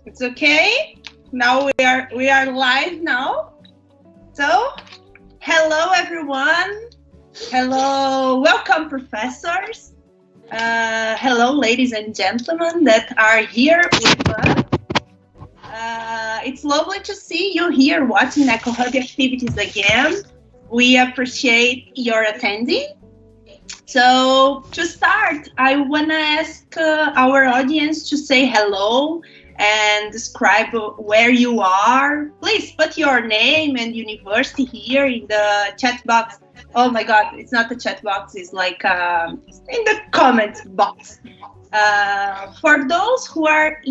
It's okay. Now we are live now. So, hello everyone. Hello, welcome professors. Hello, ladies and gentlemen that are here with us. It's lovely to see you here watching EcoHubi activities again. We appreciate your attending. So to start, I want to ask our audience to say hello and describe where you are. Please put your name and university here in the chat box. Oh my God, it's not the chat box, it's like in the comments box. For those who are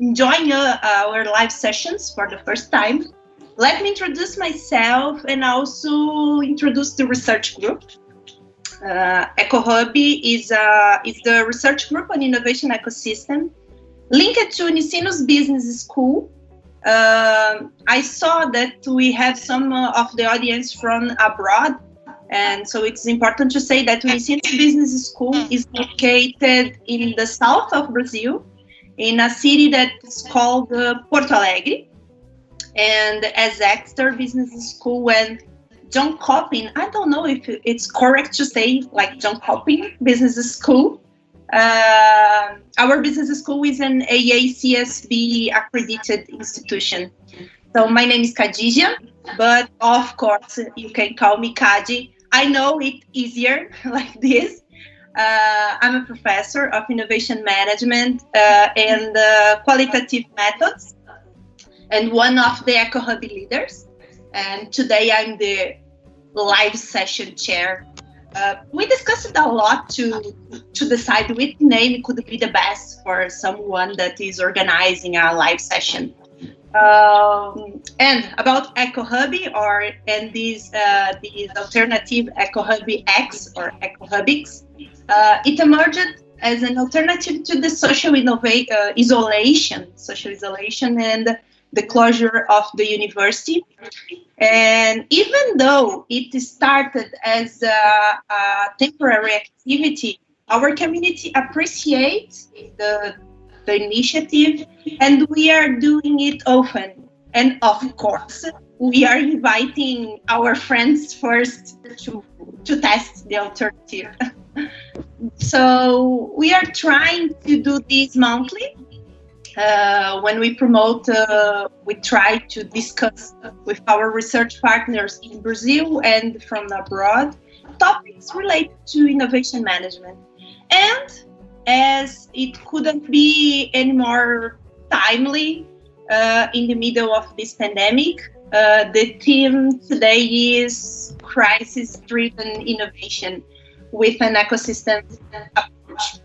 enjoying our live sessions for the first time, let me introduce myself and also introduce the research group. EcoHubi is the research group on innovation ecosystem linked to UNISINOS Business School. I saw that we have some of the audience from abroad, and so it's important to say that UNISINOS Business School is located in the south of Brazil, in a city that is called Porto Alegre, and as Exeter Business School and Jönköping, I don't know if it's correct to say like Jönköping Business School. Our business school is an AACSB accredited institution. So my name is Kadígia, but of course you can call me Kadi. I know it easier like this. I'm a professor of innovation management and qualitative methods, and one of the EcoHubi leaders. And today I'm the live session chair. We discussed a lot to decide which name could be the best for someone that is organizing a live session. And about EcoHubi and this alternative EcoHubiX or EcoHubiX, it emerged as an alternative to the social isolation and the closure of the university. And even though it started as a temporary activity, our community appreciates the initiative, and we are doing it often. And of course, we are inviting our friends first to test the alternative. So we are trying to do this monthly. When we promote, we try to discuss with our research partners in Brazil and from abroad topics related to innovation management. And as it couldn't be any more timely in the middle of this pandemic, the theme today is crisis-driven innovation with an ecosystem approach.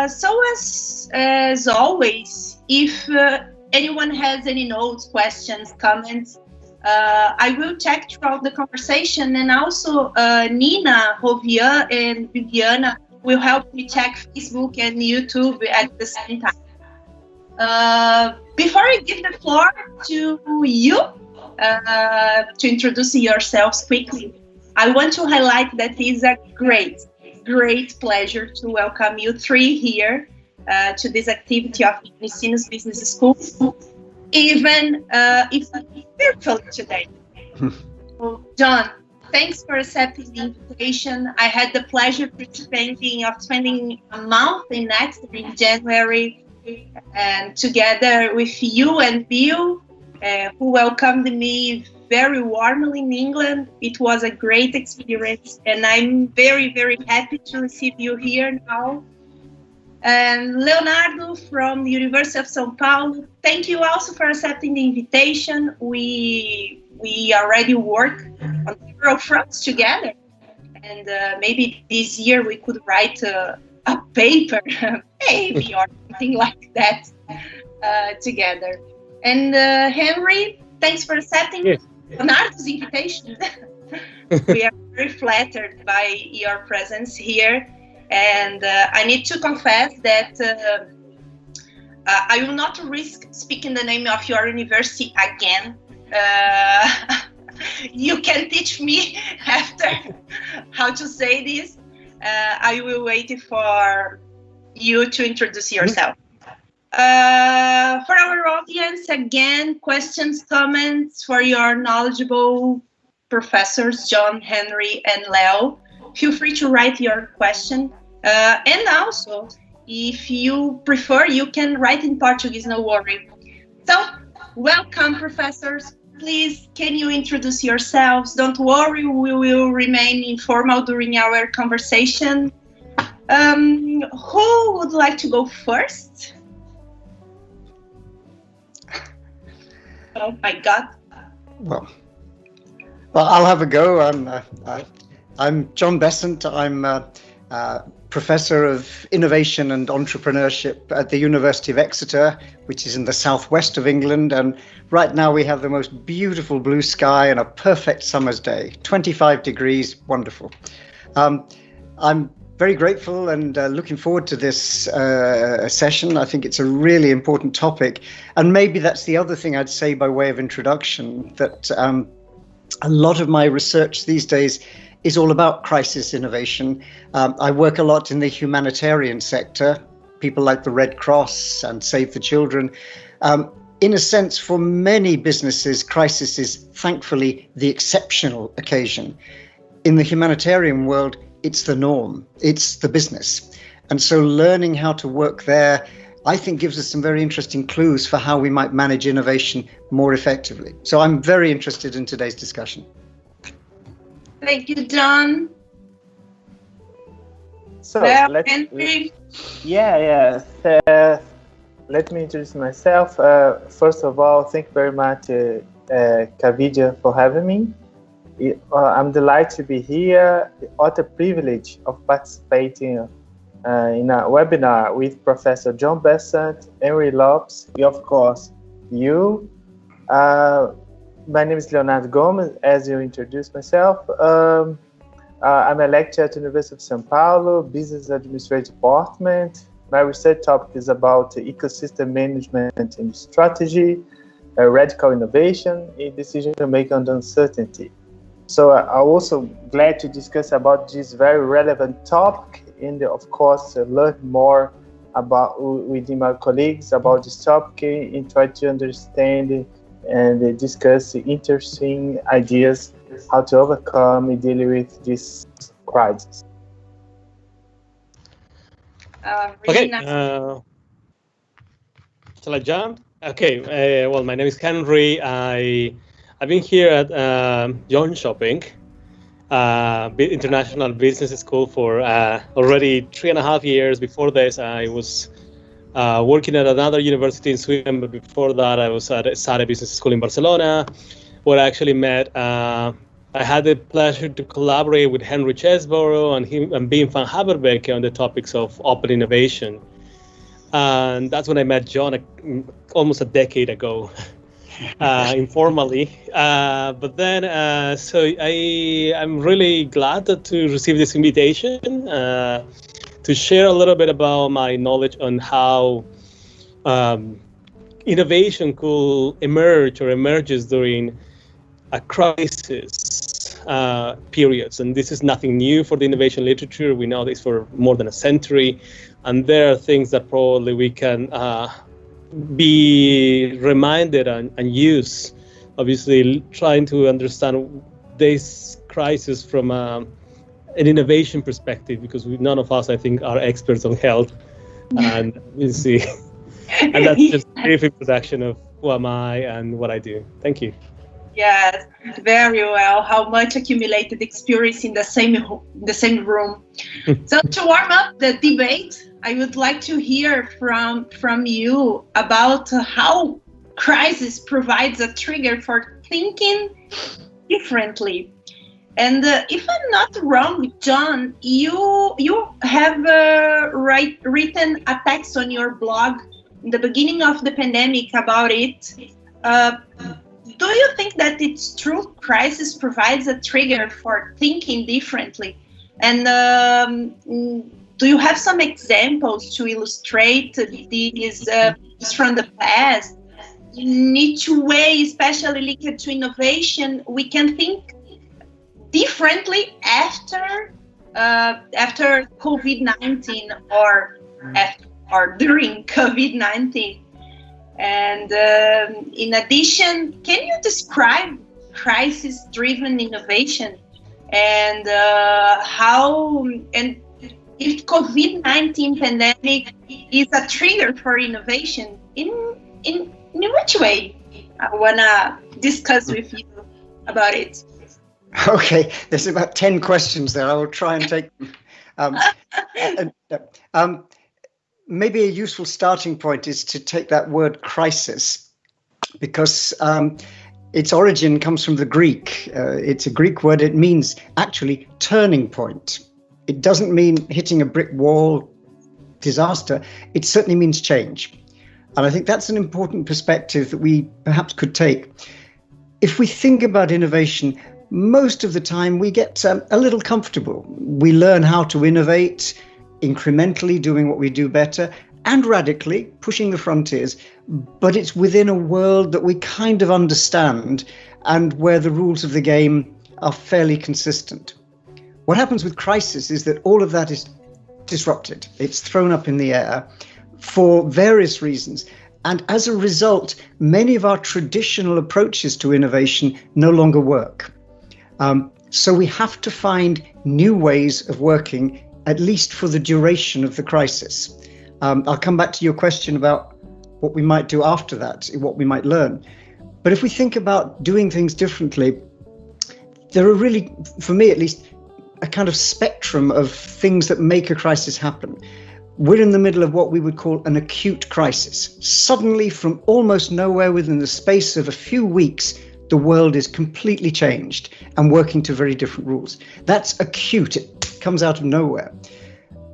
So as always, if anyone has any notes, questions, comments, I will check throughout the conversation, and also Nina, Rovia, and Viviana will help me check Facebook and YouTube at the same time. Before I give the floor to you to introduce yourselves quickly, I want to highlight that it is a great pleasure to welcome you three here to this activity of UNISINOS Business School, even if virtually today. So, John, thanks for accepting the invitation. I had the pleasure of spending a month in Exeter in January, and together with you and Bill, who welcomed me very warmly in England. It was a great experience, and I'm very, very happy to receive you here now. And Leonardo from the University of São Paulo, thank you also for accepting the invitation. We already work on several fronts together, and maybe this year we could write a paper, maybe, or something like that together. And Henry, thanks for accepting Leonardo's invitation. We are very flattered by your presence here, and I need to confess that I will not risk speaking the name of your university again. You can teach me after how to say this. I will wait for you to introduce yourself. For our audience, again, questions, comments for your knowledgeable professors, John, Henry, and Leo. Feel free to write your question. And also, if you prefer, you can write in Portuguese, no worry. So, welcome, professors. Please, can you introduce yourselves? Don't worry, we will remain informal during our conversation. Who would like to go first? Oh my God. Well, I'll have a go. I'm John Bessant. I'm Professor of Innovation and Entrepreneurship at the University of Exeter, which is in the southwest of England. And right now we have the most beautiful blue sky and a perfect summer's day, 25 degrees, wonderful. I'm very grateful and looking forward to this session. I think it's a really important topic. And maybe that's the other thing I'd say by way of introduction, that a lot of my research these days is all about crisis innovation. I work a lot in the humanitarian sector, people like the Red Cross and Save the Children. In a sense, for many businesses, crisis is thankfully the exceptional occasion. In the humanitarian world, it's the norm, it's the business. And so learning how to work there, I think, gives us some very interesting clues for how we might manage innovation more effectively. So I'm very interested in today's discussion. Thank you, John. So let me introduce myself. First of all, thank you very much, Kadígia, for having me. I'm delighted to be here. What a privilege of participating in a webinar with Professor John Bessant, Henry Lopes, and of course you. My name is Leonardo Gomes, as you introduced myself. I'm a lecturer at the University of São Paulo, Business Administration Department. My research topic is about ecosystem management and strategy, radical innovation, and decision making under uncertainty. So I'm also glad to discuss about this very relevant topic and of course learn more about with my colleagues about this topic and try to understand and discuss interesting ideas how to overcome and deal with this crisis. Okay, shall I jump? Okay, well, my name is Henry. I've been here at Jönköping, International Business School for already 3.5 years. Before this, I was working at another university in Sweden, but before that, I was at Exeter Business School in Barcelona, where I actually met. I had the pleasure to collaborate with Henry Chesborough and him and Beam van Haverbeek on the topics of open innovation. And that's when I met John almost a decade ago. Informally, but then so I'm really glad to receive this invitation to share a little bit about my knowledge on how innovation could emerge or emerges during a crisis periods. And this is nothing new for the innovation literature. We know this for more than a century, and there are things that probably we can be reminded and use, obviously trying to understand this crisis from an innovation perspective, because none of us, I think, are experts on health. And you see, and that's just a brief introduction of who am I and what I do. Thank you. Yes, very well. How much accumulated experience in the same room. So to warm up the debate, I would like to hear from you about how crisis provides a trigger for thinking differently. And if I'm not wrong, John, you have written a text on your blog in the beginning of the pandemic about it. Do you think that it's true crisis provides a trigger for thinking differently? And do you have some examples to illustrate these from the past? In each way, especially linked to innovation, we can think differently after COVID-19 or or during COVID-19. And in addition, can you describe crisis-driven innovation and how, and if COVID-19 pandemic is a trigger for innovation, in which way? I wanna discuss with you about it. Okay, there's about 10 questions there. I will try and take them. Maybe a useful starting point is to take that word crisis, because its origin comes from the Greek. It's a Greek word. It means actually turning point. It doesn't mean hitting a brick wall, disaster. It certainly means change. And I think that's an important perspective that we perhaps could take. If we think about innovation, most of the time we get a little comfortable. We learn how to innovate, incrementally doing what we do better, and radically pushing the frontiers, but it's within a world that we kind of understand and where the rules of the game are fairly consistent. What happens with crisis is that all of that is disrupted. It's thrown up in the air for various reasons. And as a result, many of our traditional approaches to innovation no longer work. So we have to find new ways of working, at least for the duration of the crisis. I'll come back to your question about what we might do after that, what we might learn. But if we think about doing things differently, there are really, for me at least, a kind of spectrum of things that make a crisis happen. We're in the middle of what we would call an acute crisis. Suddenly, from almost nowhere, within the space of a few weeks, the world is completely changed and working to very different rules. That's acute. It comes out of nowhere.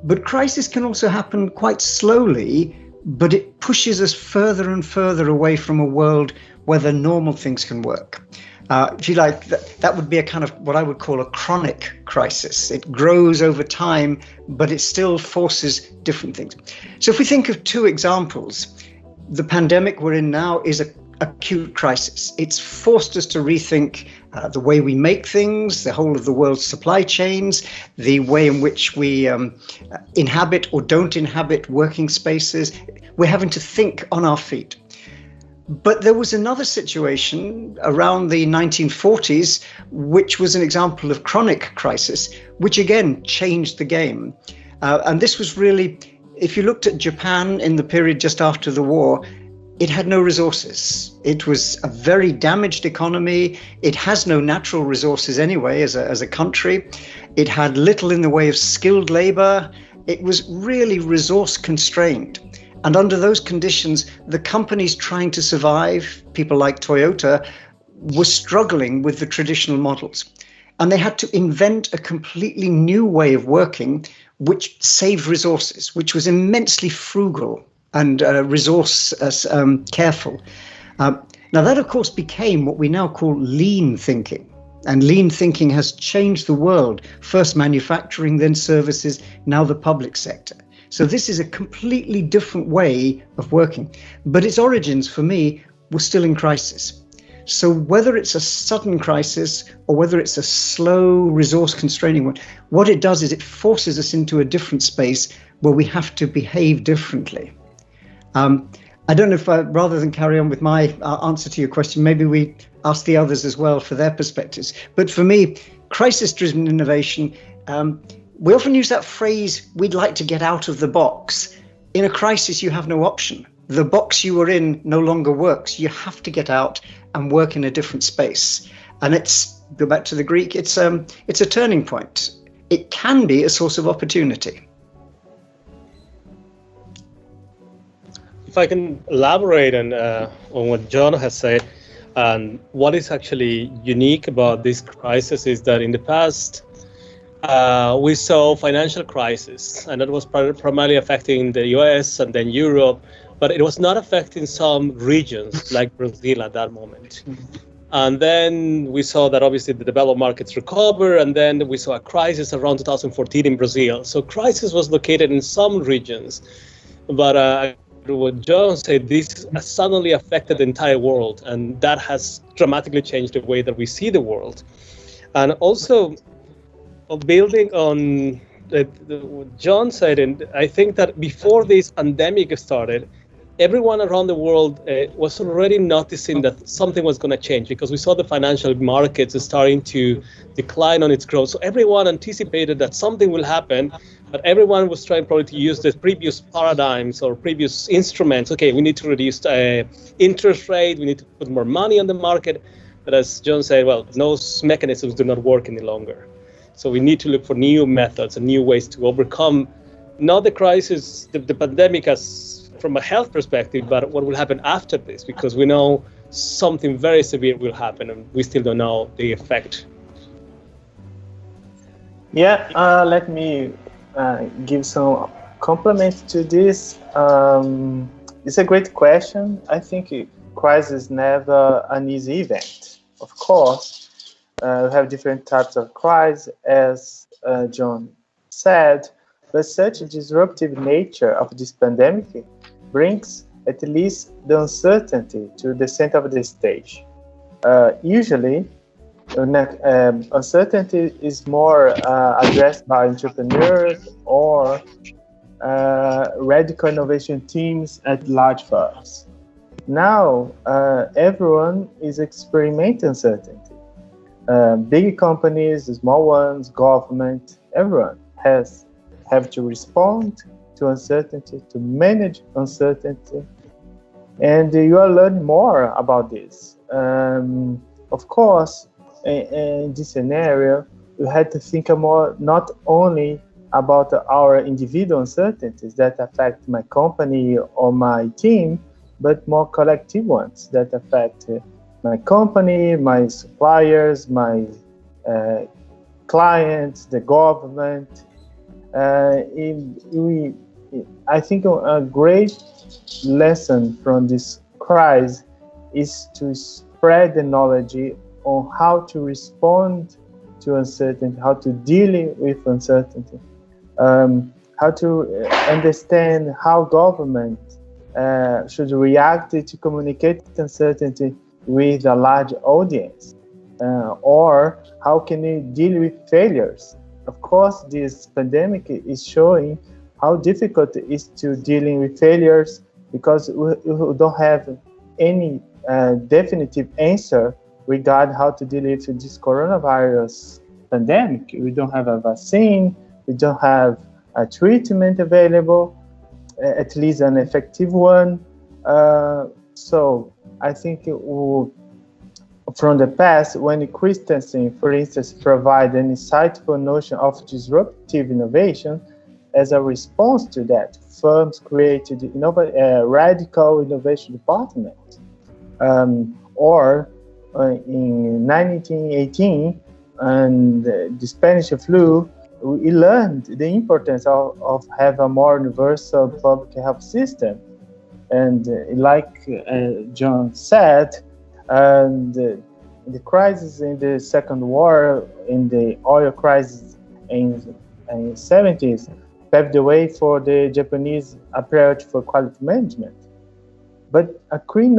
But crisis can also happen quite slowly, but it pushes us further and further away from a world where the normal things can work. If you like, that would be a kind of what I would call a chronic crisis. It grows over time, but it still forces different things. So if we think of two examples, the pandemic we're in now is an acute crisis. It's forced us to rethink the way we make things, the whole of the world's supply chains, the way in which we inhabit or don't inhabit working spaces. We're having to think on our feet. But there was another situation around the 1940s, which was an example of chronic crisis, which again changed the game. And this was really, if you looked at Japan in the period just after the war, it had no resources. It was a very damaged economy. It has no natural resources anyway as a country. It had little in the way of skilled labor. It was really resource constrained. And under those conditions, the companies trying to survive, people like Toyota, were struggling with the traditional models. And they had to invent a completely new way of working, which saved resources, which was immensely frugal and resource careful. Now that, of course, became what we now call lean thinking. And lean thinking has changed the world, first manufacturing, then services, now the public sector. So this is a completely different way of working. But its origins, for me, were still in crisis. So whether it's a sudden crisis or whether it's a slow, resource-constraining one, what it does is it forces us into a different space where we have to behave differently. I don't know if rather than carry on with my answer to your question, maybe we ask the others as well for their perspectives. But for me, crisis-driven innovation, we often use that phrase, we'd like to get out of the box. In a crisis, you have no option. The box you were in no longer works. You have to get out and work in a different space. And go back to the Greek, it's a turning point. It can be a source of opportunity. If I can elaborate on what John has said, and what is actually unique about this crisis is that in the past, we saw financial crisis, and that was primarily affecting the US and then Europe, but it was not affecting some regions like Brazil at that moment. And then we saw that obviously the developed markets recover, and then we saw a crisis around 2014 in Brazil. So crisis was located in some regions, but what John said, this suddenly affected the entire world, and that has dramatically changed the way that we see the world. And also, building on John said, and I think that before this pandemic started, everyone around the world was already noticing that something was going to change, because we saw the financial markets starting to decline on its growth. So everyone anticipated that something will happen, but everyone was trying probably to use the previous paradigms or previous instruments. Okay, we need to reduce interest rate, we need to put more money on the market. But as John said, well, those mechanisms do not work any longer. So we need to look for new methods and new ways to overcome not the crisis, the pandemic as from a health perspective, but what will happen after this, because we know something very severe will happen and we still don't know the effect. Yeah, let me give some compliments to this. It's a great question. I think crisis is never an easy event. Of course, we have different types of crises, as John said, but such a disruptive nature of this pandemic brings at least the uncertainty to the center of the stage. Usually, uncertainty is more addressed by entrepreneurs or radical innovation teams at large firms. Now, everyone is experimenting uncertainty. Big companies, small ones, government, everyone have to respond to uncertainty, to manage uncertainty, and you are learning more about this. Of course, in this scenario, we had to think more not only about our individual uncertainties that affect my company or my team, but more collective ones that affect my company, my suppliers, my clients, the government. I think a great lesson from this crisis is to spread the knowledge on how to respond to uncertainty, how to deal with uncertainty, how to understand how government should react to communicate uncertainty with a large audience, or how can you deal with failures. Of course, this pandemic is showing how difficult it is to dealing with failures, because we don't have any definitive answer regarding how to deal with this coronavirus pandemic. We don't have a vaccine, we don't have a treatment available, at least an effective one. So I think from the past, when Christensen, for instance, provided an insightful notion of disruptive innovation, as a response to that, firms created radical innovation department. Or in 1918, and the Spanish flu, we learned the importance of having a more universal public health system. And like John said, the crisis in the Second War, in the oil crisis in the 70s, paved the way for the Japanese approach for quality management. But a key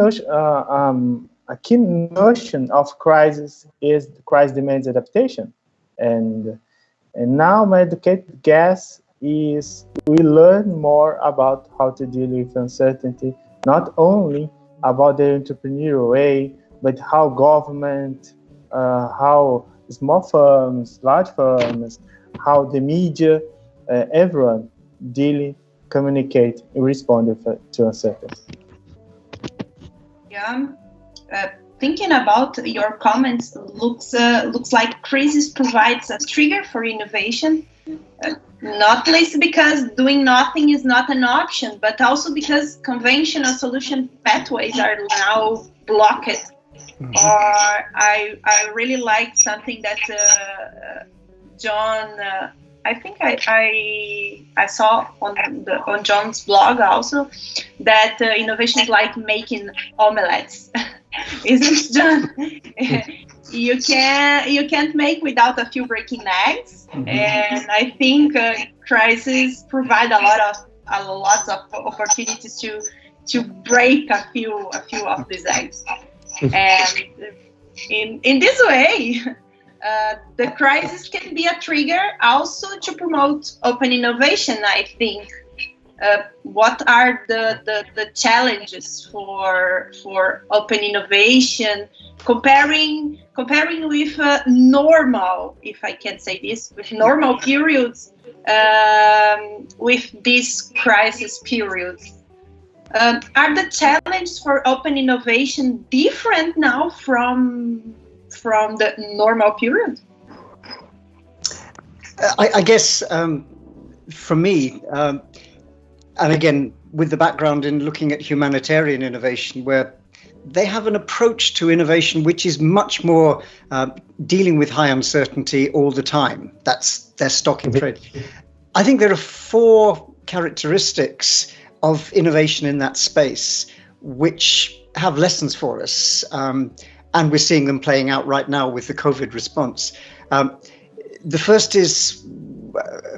notion of crisis is the crisis demands adaptation. And now my educated guess is we learn more about how to deal with uncertainty, not only about the entrepreneurial way, but how government, how small firms, large firms, how the media, everyone deal, communicate, and respond to uncertainty. Yeah. Thinking about your comments, looks like crisis provides a trigger for innovation, not least because doing nothing is not an option, but also because conventional solution pathways are now blocked. Mm-hmm. Or I really liked something that John, I think I saw on John's blog also, that innovation is like making omelets. Isn't John? You can't make without a few breaking eggs, mm-hmm. And I think crises provide a lot of opportunities to break a few of these eggs, and in this way, the crisis can be a trigger also to promote open innovation, I think. What are the challenges for open innovation, comparing with normal, if I can say this, with normal periods, with this crisis periods? Are the challenges for open innovation different now from the normal period? I guess for me, and again, with the background in looking at humanitarian innovation, where they have an approach to innovation which is much more dealing with high uncertainty all the time. That's their stock in trade. I think there are 4 characteristics of innovation in that space which have lessons for us. And we're seeing them playing out right now with the COVID response. The first is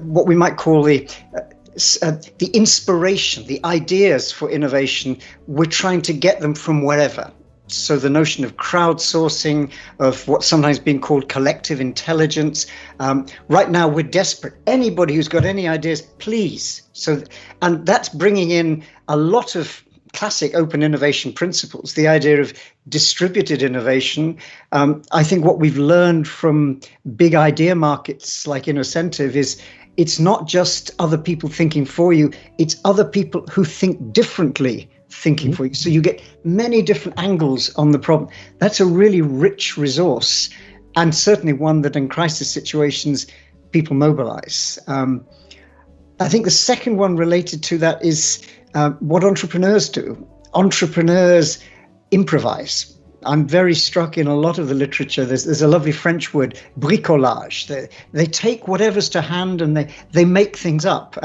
what we might call the inspiration, the ideas for innovation. We're trying to get them from wherever. So the notion of crowdsourcing, of what's sometimes been called collective intelligence. Right now, we're desperate. Anybody who's got any ideas, please. And that's bringing in a lot of classic open innovation principles, the idea of distributed innovation. I think what we've learned from big idea markets like Innocentive is it's not just other people thinking for you, it's other people who think differently thinking for you. So you get many different angles on the problem. That's a really rich resource, and certainly one that in crisis situations people mobilize. I think the second one related to that is what entrepreneurs do. Entrepreneurs improvise. I'm very struck in a lot of the literature. There's a lovely French word, bricolage. They take whatever's to hand and they make things up.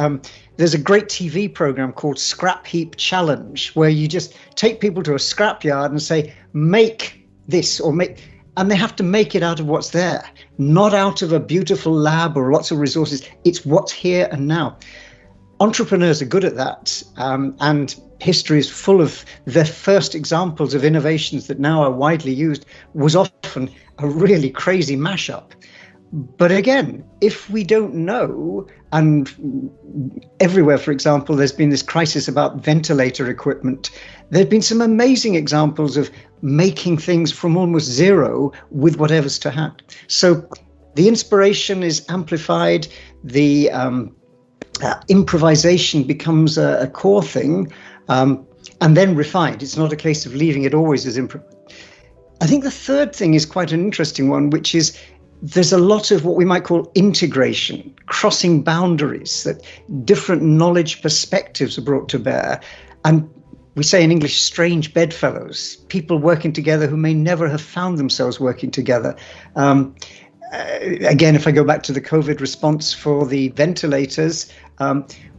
There's a great TV program called Scrap Heap Challenge, where you just take people to a scrapyard and say, make this or make, and they have to make it out of what's there, not out of a beautiful lab or lots of resources. It's what's here and now. Entrepreneurs are good at that, and history is full of their first examples of innovations that now are widely used was often a really crazy mashup. But again, if we don't know, and everywhere, for example, there's been this crisis about ventilator equipment, there've been some amazing examples of making things from almost zero with whatever's to hand. So the inspiration is amplified, the improvisation becomes a core thing, and then refined. It's not a case of leaving it always as improvised. I think the third thing is quite an interesting one, which is there's a lot of what we might call integration, crossing boundaries, that different knowledge perspectives are brought to bear. And we say in English, strange bedfellows, people working together who may never have found themselves working together. Again, if I go back to the COVID response for the ventilators,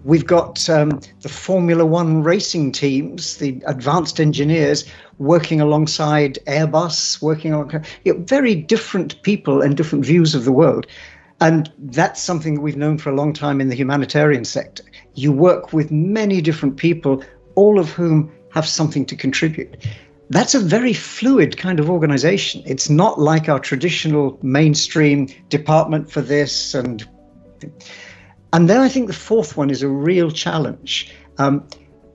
we've got the Formula One racing teams, the advanced engineers working alongside Airbus, working on very different people and different views of the world. And that's something that we've known for a long time in the humanitarian sector. You work with many different people, all of whom have something to contribute. That's a very fluid kind of organization. It's not like our traditional mainstream department for this. And then I think the fourth one is a real challenge.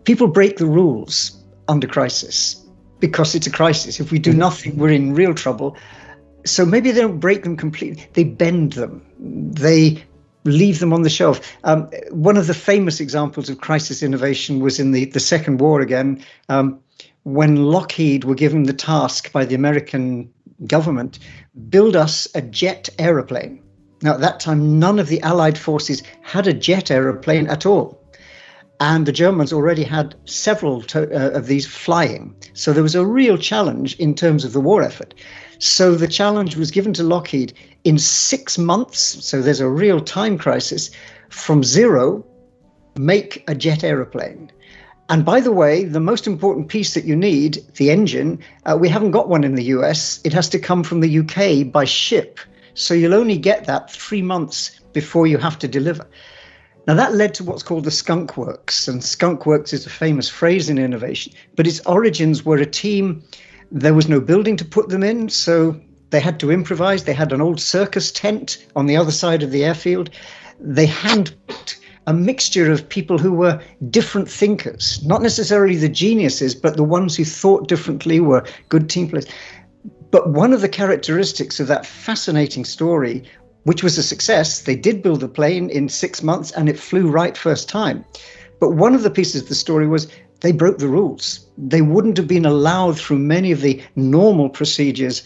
People break the rules under crisis because it's a crisis. If we do nothing, we're in real trouble. So maybe they don't break them completely. They bend them. They leave them on the shelf. One of the famous examples of crisis innovation was in the Second War again, when Lockheed were given the task by the American government, build us a jet aeroplane. Now, at that time, none of the Allied forces had a jet aeroplane at all. And the Germans already had several of these flying. So there was a real challenge in terms of the war effort. So the challenge was given to Lockheed in 6 months. So there's a real time crisis. From zero, make a jet aeroplane. And by the way, the most important piece that you need, the engine, we haven't got one in the US. It has to come from the UK by ship. So you'll only get that 3 months before you have to deliver. Now that led to what's called the Skunk Works. And Skunk Works is a famous phrase in innovation, but its origins were a team. There was no building to put them in. So They had to improvise. They had an old circus tent on the other side of the airfield. They handpicked a mixture of people who were different thinkers, not necessarily the geniuses, but the ones who thought differently, were good team players. But one of the characteristics of that fascinating story, which was a success, they did build a plane in 6 months and it flew right first time. But one of the pieces of the story was they broke the rules. They wouldn't have been allowed through many of the normal procedures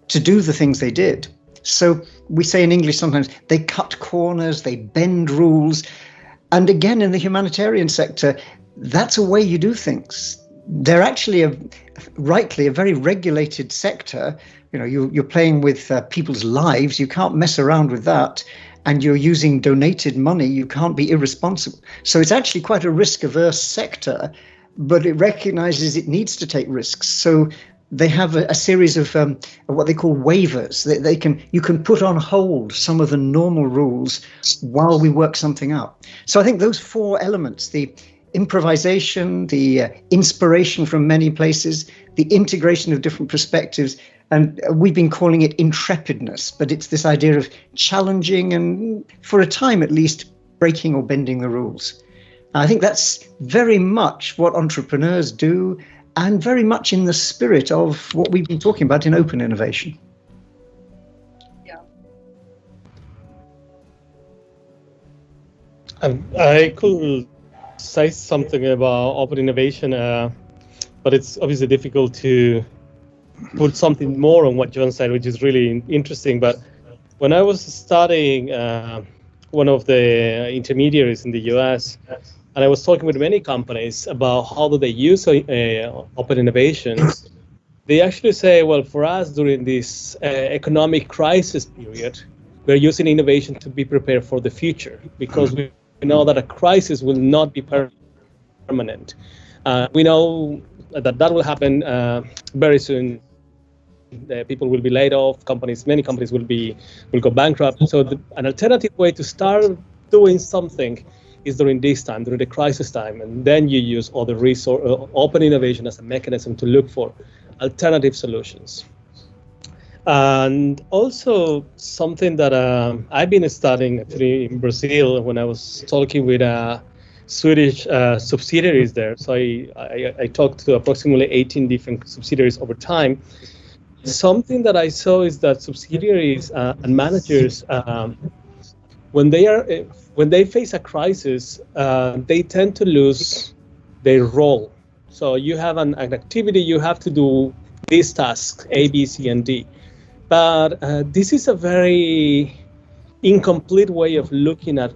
to do the things they did. So we say in English sometimes they cut corners, they bend rules. And again, in the humanitarian sector, that's a way you do things. They're actually rightly a very regulated sector. You know, you're playing with people's lives. You can't mess around with that. And you're using donated money. You can't be irresponsible. So it's actually quite a risk-averse sector, but it recognizes it needs to take risks. So they have a series of what they call waivers. You can put on hold some of the normal rules while we work something out. So I think those 4 elements, the improvisation, the inspiration from many places, the integration of different perspectives, and we've been calling it intrepidness, but it's this idea of challenging and, for a time at least, breaking or bending the rules. I think that's very much what entrepreneurs do, and very much in the spirit of what we've been talking about in open innovation. Yeah. I could say something about open innovation, but it's obviously difficult to put something more on what John said, which is really interesting. But when I was studying one of the intermediaries in the US, and I was talking with many companies about how do they use open innovation, they actually say, well, for us during this economic crisis period, we're using innovation to be prepared for the future, because we know that a crisis will not be permanent. We know that will happen very soon. People will be laid off. Many companies will go bankrupt. So an alternative way to start doing something is during this time, during the crisis time, and then you use other open innovation as a mechanism to look for alternative solutions. And also something that I've been studying actually in Brazil when I was talking with Swedish subsidiaries there. So I talked to approximately 18 different subsidiaries over time. Something that I saw is that subsidiaries and managers, when they face a crisis, they tend to lose their role. So you have an activity, you have to do these tasks, A, B, C, and D. But this is a very incomplete way of looking at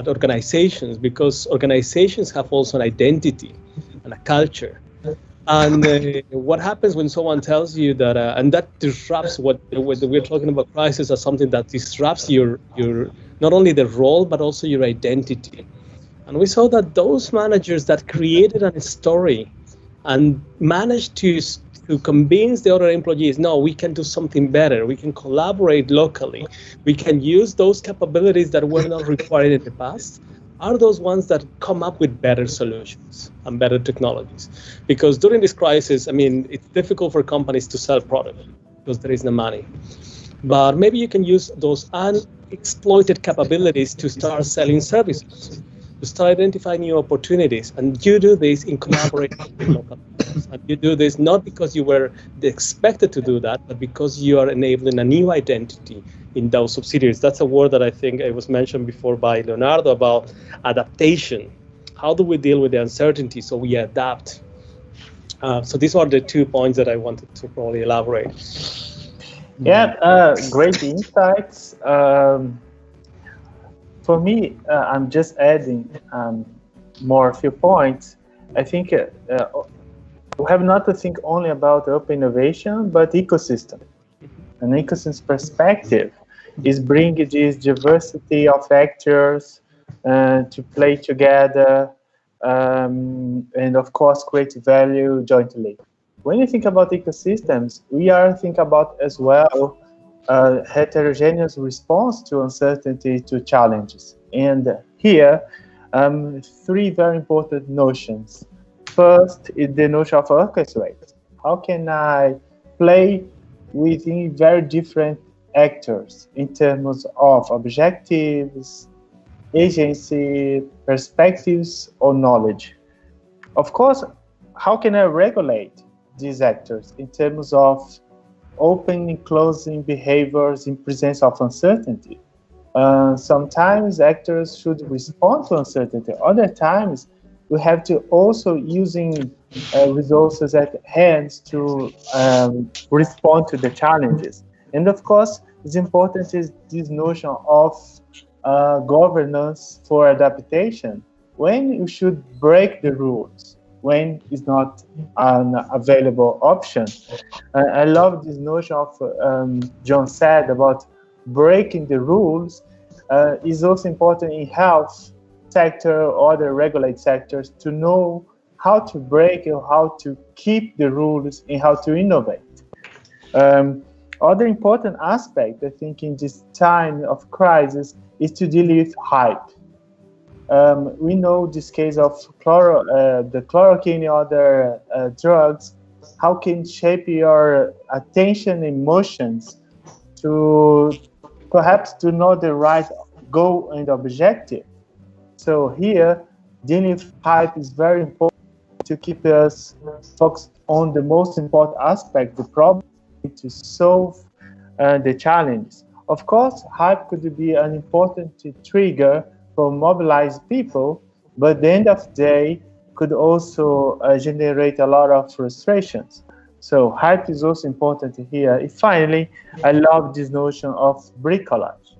organizations, because organizations have also an identity and a culture. And what happens when someone tells you that, and that disrupts what we're talking about crisis as something that disrupts your not only the role, but also your identity. And we saw that those managers that created a story and managed to convince the other employees, no, we can do something better, we can collaborate locally, we can use those capabilities that were not required in the past, are those ones that come up with better solutions and better technologies. Because during this crisis, I mean, it's difficult for companies to sell products because there is no money. But maybe you can use those unexploited capabilities to start selling services, to start identifying new opportunities. And you do this in collaboration with local companies. And you do this not because you were expected to do that, but because you are enabling a new identity in those subsidiaries. That's a word that I think it was mentioned before by Leonardo about adaptation. How do we deal with the uncertainty so we adapt? So these are the 2 points that I wanted to probably elaborate. Yeah, great insights. For me, I'm just adding a few points. I think we have not to think only about open innovation, but ecosystem. An ecosystem perspective is bringing this diversity of actors to play together and, of course, create value jointly. When you think about ecosystems, we are thinking about as well heterogeneous response to uncertainty, to challenges. And here, 3 very important notions. First is the notion of orchestrate. How can I play within very different actors in terms of objectives, agency, perspectives, or knowledge. Of course, how can I regulate these actors in terms of opening and closing behaviors in presence of uncertainty? Sometimes actors should respond to uncertainty. Other times, we have to also using resources at hand to respond to the challenges. And of course, it's important is this notion of governance for adaptation. When you should break the rules, when it's not an available option. I love this notion of John said about breaking the rules is also important in health sector or other regulated sectors to know how to break or how to keep the rules and how to innovate. Other important aspect, I think, in this time of crisis is to deal with hype. We know this case of the chloroquine and other drugs, how can shape your attention and emotions to perhaps to know the right goal and objective. So here, dealing with hype is very important to keep us focused on the most important aspect, the problem, to solve the challenges. Of course, hype could be an important trigger for mobilize people, but at the end of the day could also generate a lot of frustrations. So hype is also important here. And finally, I love this notion of bricolage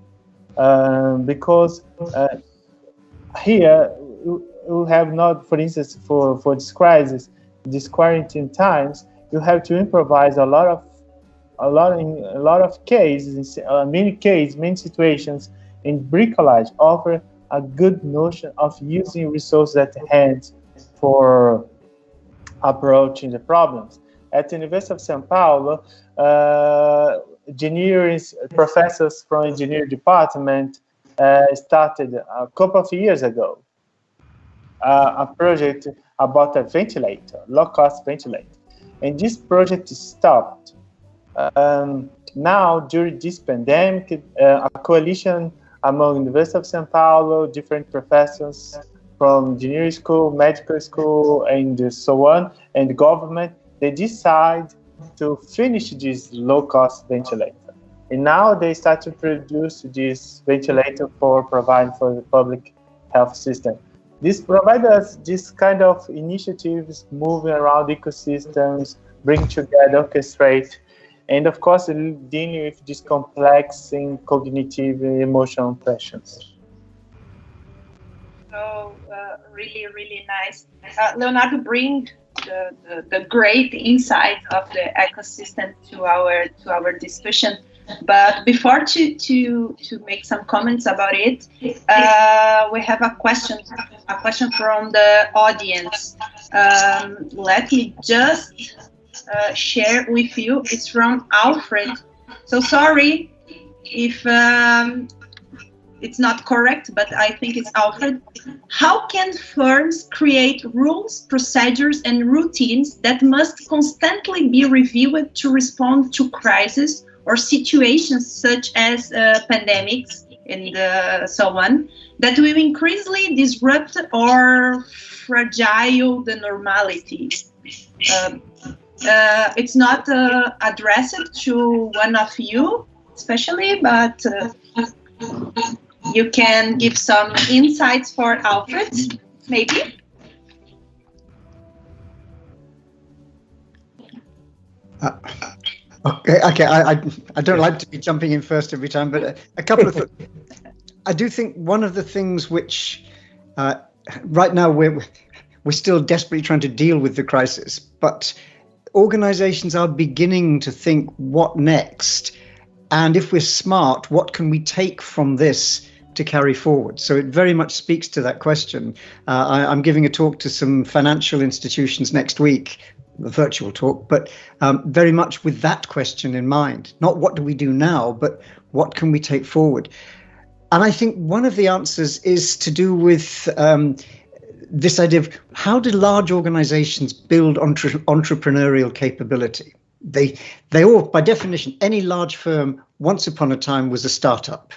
because here you have not, for instance, for this crisis, this quarantine times, you have to improvise a lot of cases, many situations, and bricolage offer a good notion of using resources at hand for approaching the problems. At the University of São Paulo, engineering professors from engineering department started a couple of years ago a project about a ventilator, low-cost ventilator, and this project stopped. Now, during this pandemic, a coalition among University of São Paulo, different professors from engineering school, medical school, and so on, and the government, they decide to finish this low-cost ventilator. And now they start to produce this ventilator for providing for the public health system. This provides us this kind of initiatives, moving around ecosystems, bring together, orchestrate, and of course, dealing with these complex and cognitive and emotional pressures. So really, really nice. Leonardo, bring the great insight of the ecosystem to our discussion. But before to make some comments about it, we have a question from the audience. Let me just share with you. It's from Alfred. So sorry if it's not correct, but I think it's Alfred. How can firms create rules, procedures, and routines that must constantly be reviewed to respond to crises or situations such as pandemics and so on, that will increasingly disrupt or fragile the normality? It's not addressed to one of you, especially, but you can give some insights for Alfred, maybe? Okay. I don't like to be jumping in first every time, but a couple of I do think one of the things which right now we're still desperately trying to deal with the crisis, but organizations are beginning to think what next, and if we're smart, what can we take from this to carry forward? So it very much speaks to that question. I'm giving a talk to some financial institutions next week, a virtual talk, but very much with that question in mind. Not what do we do now, but what can we take forward? And I think one of the answers is to do with this idea of how do large organizations build entrepreneurial capability? They all, by definition, any large firm once upon a time was a startup.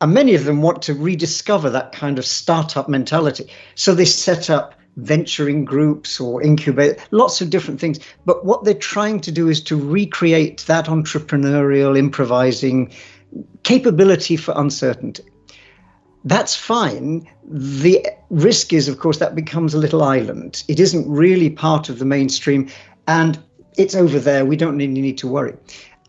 And many of them want to rediscover that kind of startup mentality. So they set up venturing groups or incubate, lots of different things. But what they're trying to do is to recreate that entrepreneurial, improvising capability for uncertainty. That's fine. The risk is, of course, that becomes a little island. It isn't really part of the mainstream, and it's over there. We don't need to worry.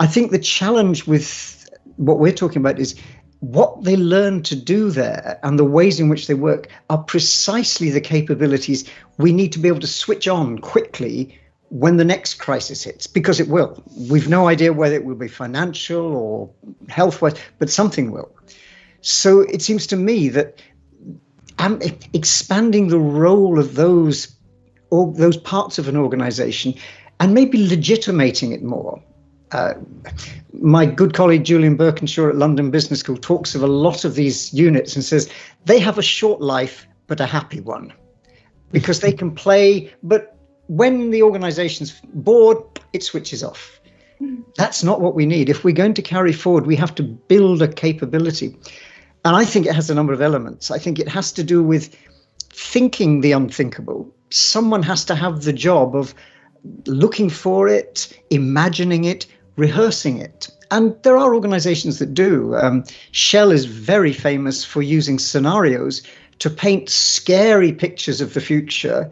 I think the challenge with what we're talking about is what they learn to do there and the ways in which they work are precisely the capabilities we need to be able to switch on quickly when the next crisis hits, because it will. We've no idea whether it will be financial or health-wise, but something will. So it seems to me that expanding the role of those parts of an organization and maybe legitimating it more. My good colleague Julian Birkinshaw at London Business School talks of a lot of these units and says they have a short life, but a happy one, because they can play, but when the organization's bored, it switches off. That's not what we need. If we're going to carry forward, we have to build a capability. And I think it has a number of elements. I think it has to do with thinking the unthinkable. Someone has to have the job of looking for it, imagining it, rehearsing it. And there are organizations that do. Shell is very famous for using scenarios to paint scary pictures of the future,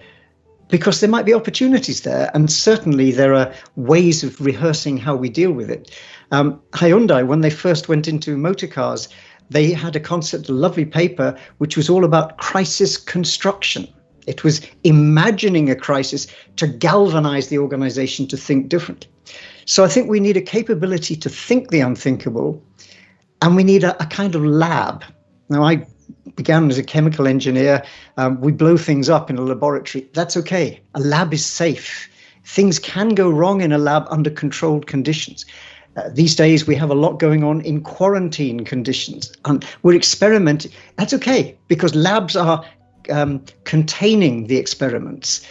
because there might be opportunities there. And certainly there are ways of rehearsing how we deal with it. Hyundai, when they first went into motor cars, they had a concept, a lovely paper, which was all about crisis construction. It was imagining a crisis to galvanize the organization to think differently. So I think we need a capability to think the unthinkable, and we need a kind of lab. Now, I began as a chemical engineer. We blow things up in a laboratory. That's okay. A lab is safe. Things can go wrong in a lab under controlled conditions. These days, we have a lot going on in quarantine conditions, and we're experimenting. That's okay, because labs are containing the experiments.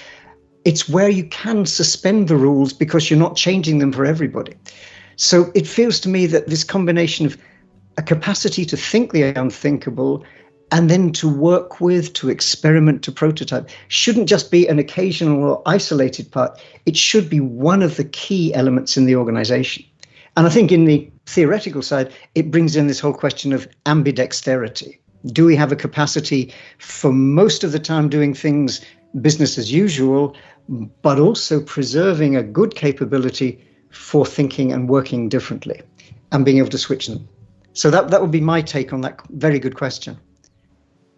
It's where you can suspend the rules because you're not changing them for everybody. So it feels to me that this combination of a capacity to think the unthinkable and then to work with, to experiment, to prototype, shouldn't just be an occasional or isolated part. It should be one of the key elements in the organization. And I think in the theoretical side, it brings in this whole question of ambidexterity. Do we have a capacity for most of the time doing things business as usual, but also preserving a good capability for thinking and working differently and being able to switch them? So that would be my take on that very good question.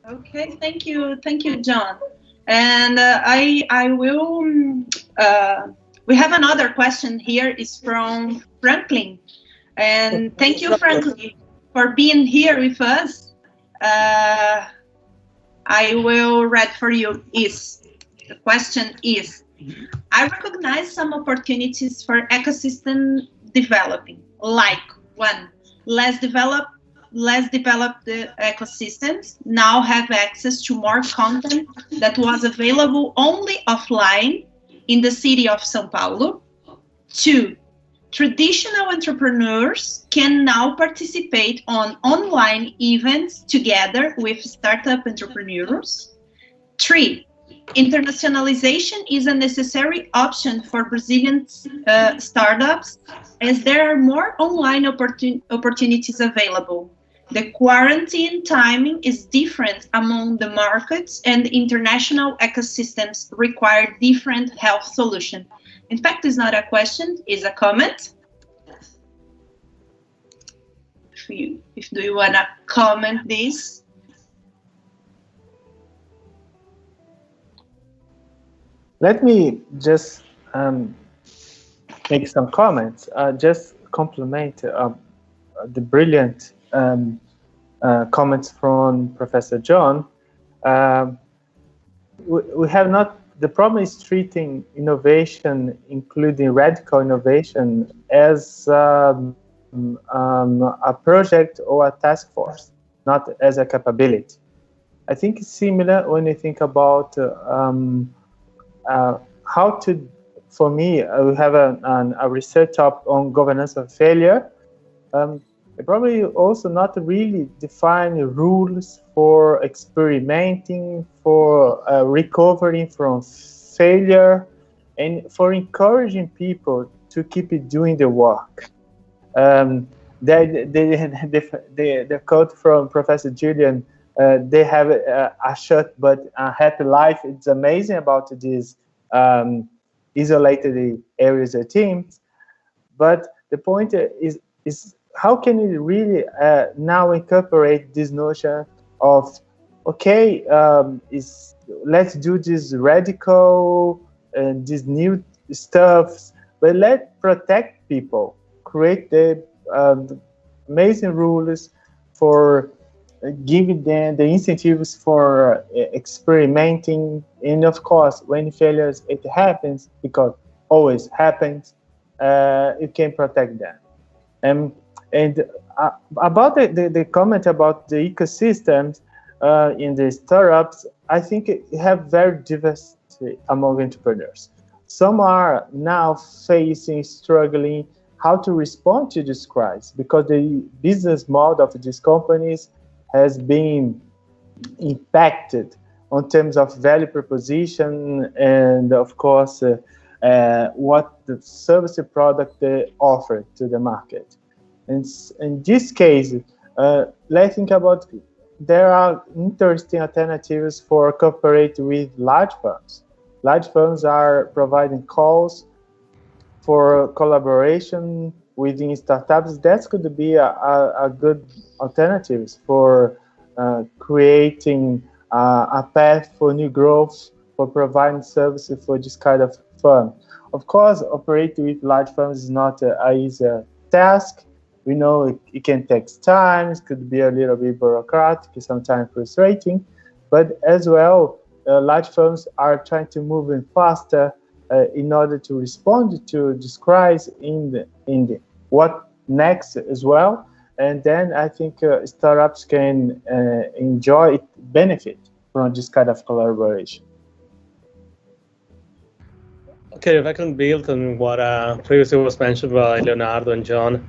Okay, thank you, John. And I will. We have another question here. It's from Franklin, and thank you, Franklin, for being here with us. I will read for you. The question is, I recognize some opportunities for ecosystem developing, like one, less developed ecosystems now have access to more content that was available only offline in the city of São Paulo. 2, traditional entrepreneurs can now participate on online events together with startup entrepreneurs. 3, internationalization is a necessary option for Brazilian startups, as there are more online opportunities available. The quarantine timing is different among the markets, and international ecosystems require different health solutions. In fact, it's not a question, it's a comment. If do you want to comment this? Let me just make some comments. Just compliment the brilliant comments from Professor John. We have not, the problem is treating innovation, including radical innovation, as a project or a task force, not as a capability. I think it's similar when you think about how to for me, we have a research on governance of failure. Probably also not really define rules for experimenting, for recovering from failure, and for encouraging people to keep doing the work. The quote from Professor Julian, they have a short but a happy life. It's amazing about these isolated areas or teams. But the point is how can we really now incorporate this notion of, okay, let's do this radical and these new stuff, but let's protect people, create the amazing rules for giving them the incentives for experimenting. And of course, when failures, it happens, because always happens, you can protect them. And about the comment about the ecosystems in the startups, I think you have very diversity among entrepreneurs. Some are now struggling how to respond to this crisis, because the business model of these companies has been impacted on terms of value proposition and, of course, what the service product they offer to the market. And in this case, let's think about, there are interesting alternatives for cooperate with large firms. Large firms are providing calls for collaboration within startups. That could be a good alternative for creating a path for new growth, for providing services for this kind of firm. Of course, operating with large firms is not an easy task. We know it can take time, it could be a little bit bureaucratic, sometimes frustrating, but as well, large firms are trying to move in faster in order to respond to this crisis in the what next as well. And then I think startups can benefit from this kind of collaboration. Okay, if I can build on what previously was mentioned by Leonardo and John.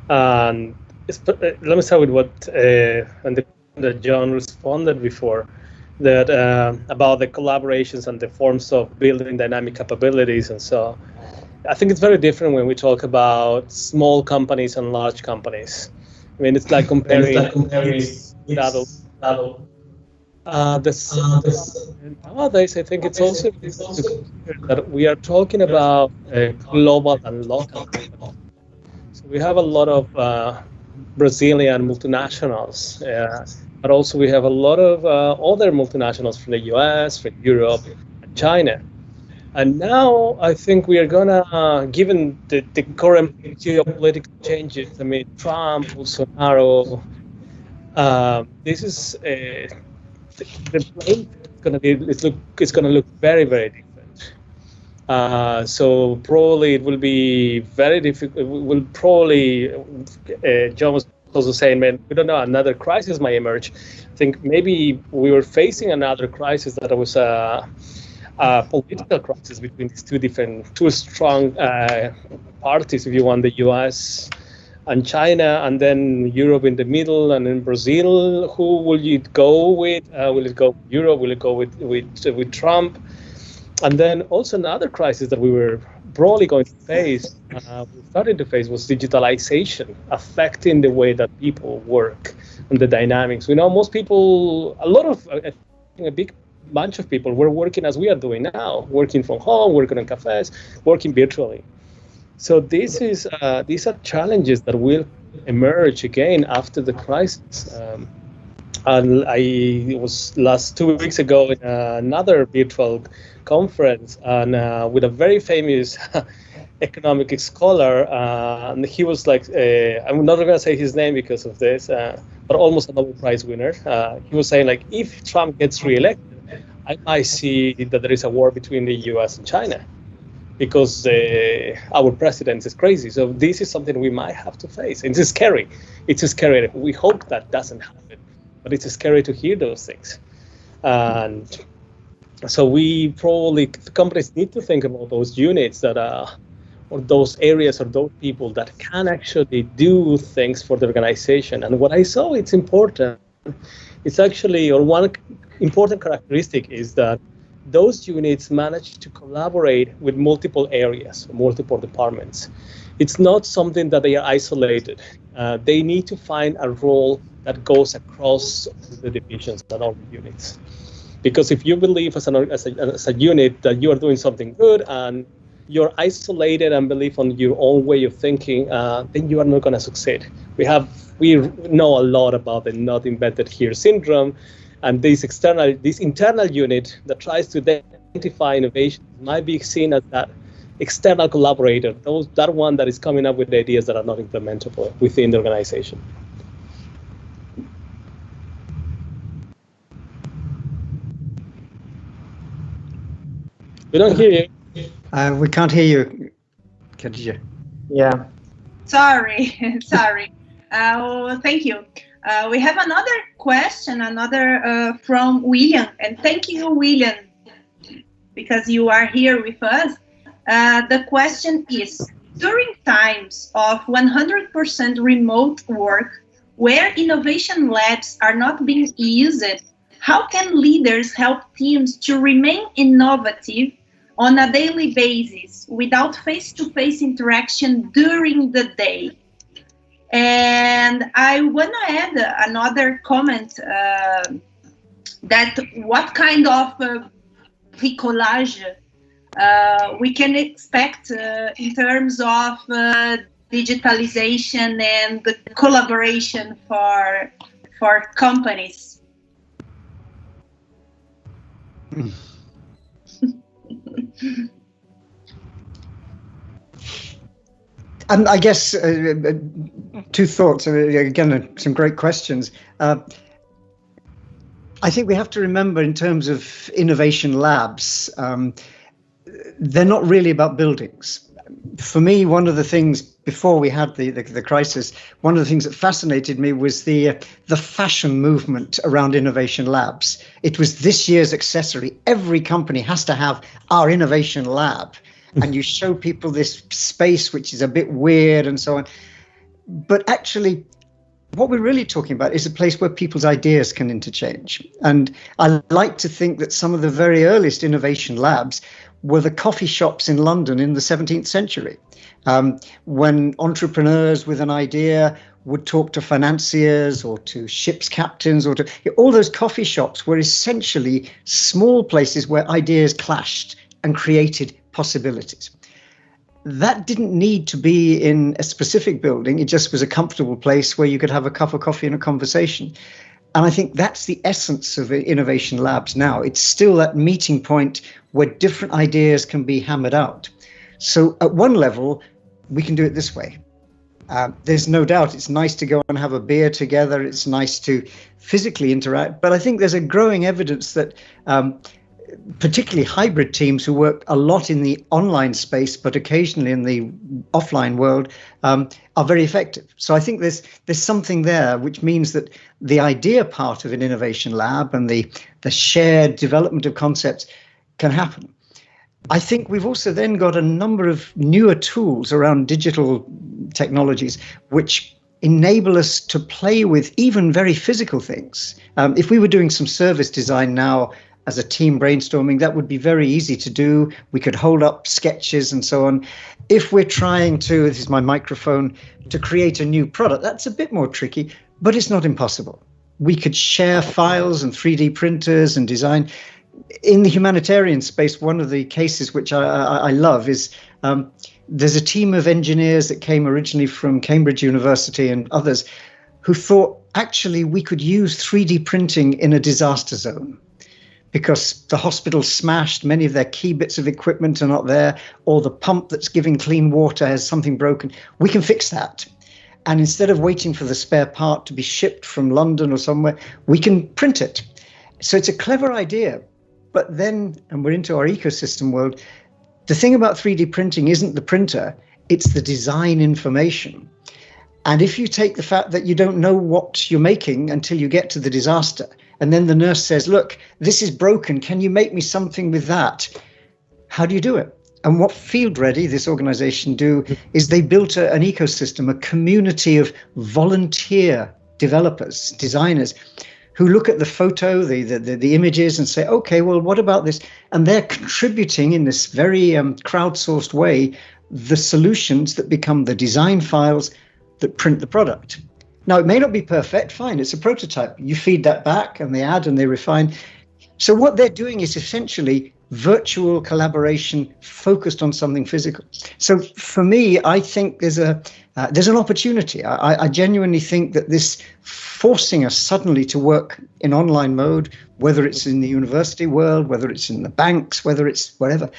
Let me start with what that John responded before, that about the collaborations and the forms of building dynamic capabilities. And so I think it's very different when we talk about small companies and large companies. I mean, it's like comparing adults. Nowadays, I think it's also that we are talking about global and local. So we have a lot of Brazilian multinationals, but also we have a lot of other multinationals from the US, from Europe, and China. And now I think we are gonna, given the current geopolitical changes, I mean, Trump, Bolsonaro, this is the plane it's gonna look very, very different. So probably it will be very difficult. It will probably, John was also saying, man, we don't know, another crisis might emerge. I think maybe we were facing another crisis that was a political crisis between these two strong parties, if you want, the US and China, and then Europe in the middle, and in Brazil. Who will you go with? Will it go with Europe? Will it go with Trump? And then also another crisis that we were probably going to face, we started to face, was digitalization affecting the way that people work and the dynamics. We know most people, a big bunch of people were working as we are doing now, working from home, working in cafes, working virtually. So these are challenges that will emerge again after the crisis. And I was last 2 weeks ago in another virtual conference, and with a very famous economic scholar, and he was like, I'm not going to say his name because of this, but almost a Nobel Prize winner. He was saying, like, if Trump gets reelected, I might see that there is a war between the US and China, because our president is crazy. So this is something we might have to face. It's scary. It's scary. We hope that doesn't happen, but it's scary to hear those things. And So the companies need to think about those units that are, or those areas or those people that can actually do things for the organization. And what I saw, it's important. It's actually, or one important characteristic is that those units manage to collaborate with multiple areas, multiple departments. It's not something that they are isolated. They need to find a role that goes across the divisions and all the units. Because if you believe as a unit that you are doing something good and you're isolated and believe on your own way of thinking, then you are not going to succeed. We know a lot about the not invented here syndrome, and this internal unit that tries to identify innovation might be seen as that external collaborator, that one that is coming up with ideas that are not implementable within the organization. We don't hear you. We can't hear you, Kadígia. Yeah. Sorry. Thank you. We have another question, from William, and thank you, William, because you are here with us. The question is, during times of 100% remote work, where innovation labs are not being used, how can leaders help teams to remain innovative on a daily basis without face-to-face interaction during the day? And I want to add another comment that what kind of bricolage we can expect in terms of digitalization and the collaboration for companies. And I guess two thoughts, again, some great questions. I think we have to remember in terms of innovation labs, they're not really about buildings. For me, one of the things before we had the crisis, one of the things that fascinated me was the fashion movement around innovation labs. It was this year's accessory. Every company has to have our innovation lab. And you show people this space, which is a bit weird and so on. But actually, what we're really talking about is a place where people's ideas can interchange. And I like to think that some of the very earliest innovation labs were the coffee shops in London in the 17th century, when entrepreneurs with an idea would talk to financiers or to ship's captains, or to all those coffee shops were essentially small places where ideas clashed and created possibilities. That didn't need to be in a specific building. It just was a comfortable place where you could have a cup of coffee and a conversation. And I think that's the essence of innovation labs now. It's still that meeting point where different ideas can be hammered out. So at one level, we can do it this way. There's no doubt it's nice to go and have a beer together. It's nice to physically interact. But I think there's a growing evidence that particularly hybrid teams who work a lot in the online space, but occasionally in the offline world, are very effective. So I think there's something there, which means that the idea part of an innovation lab and the shared development of concepts can happen. I think we've also then got a number of newer tools around digital technologies, which enable us to play with even very physical things. If we were doing some service design now, as a team brainstorming, that would be very easy to do. We could hold up sketches and so on. If we're trying to, this is my microphone, to create a new product, that's a bit more tricky, but it's not impossible. We could share files and 3D printers and design. In the humanitarian space, one of the cases which I love is there's a team of engineers that came originally from Cambridge University and others who thought actually we could use 3D printing in a disaster zone, because the hospital smashed, many of their key bits of equipment are not there, or the pump that's giving clean water has something broken. We can fix that. And instead of waiting for the spare part to be shipped from London or somewhere, we can print it. So it's a clever idea. But then, and we're into our ecosystem world, the thing about 3D printing isn't the printer, it's the design information. And if you take the fact that you don't know what you're making until you get to the disaster, and then the nurse says, look, this is broken. Can you make me something with that? How do you do it? And what Field Ready, this organization, do is they built an ecosystem, a community of volunteer developers, designers, who look at the photo, the images, and say, okay, well, what about this? And they're contributing in this very crowdsourced way the solutions that become the design files that print the product. Now, it may not be perfect, fine, it's a prototype. You feed that back, and they add and they refine. So what they're doing is essentially virtual collaboration focused on something physical. So for me, I think there's an opportunity. I genuinely think that this forcing us suddenly to work in online mode, whether it's in the university world, whether it's in the banks, whether it's wherever,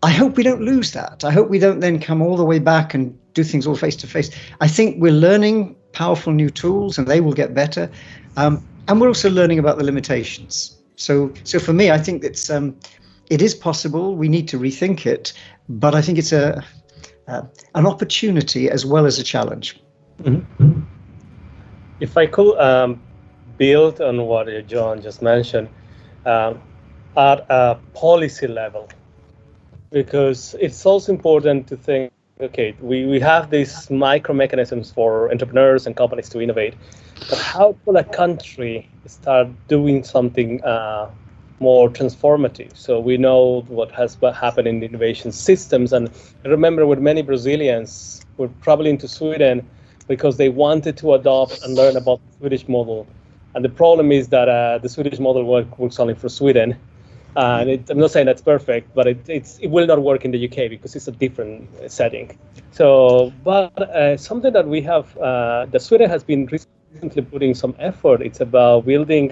I hope we don't lose that. I hope we don't then come all the way back and do things all face to face. I think we're learning powerful new tools, and they will get better. And we're also learning about the limitations. So for me, I think it is possible. We need to rethink it, but I think it's an opportunity as well as a challenge. Mm-hmm. If I could build on what John just mentioned at a policy level, because it's also important to think, okay, we have these micro mechanisms for entrepreneurs and companies to innovate, but how could a country start doing something more transformative? So we know what happened in the innovation systems, and I remember with many Brazilians were traveling to Sweden because they wanted to adopt and learn about the Swedish model. And the problem is that the Swedish model works only for Sweden. And I'm not saying that's perfect, but it will not work in the UK because it's a different setting. So, but something that we have, that Sweden has been recently putting some effort, it's about building,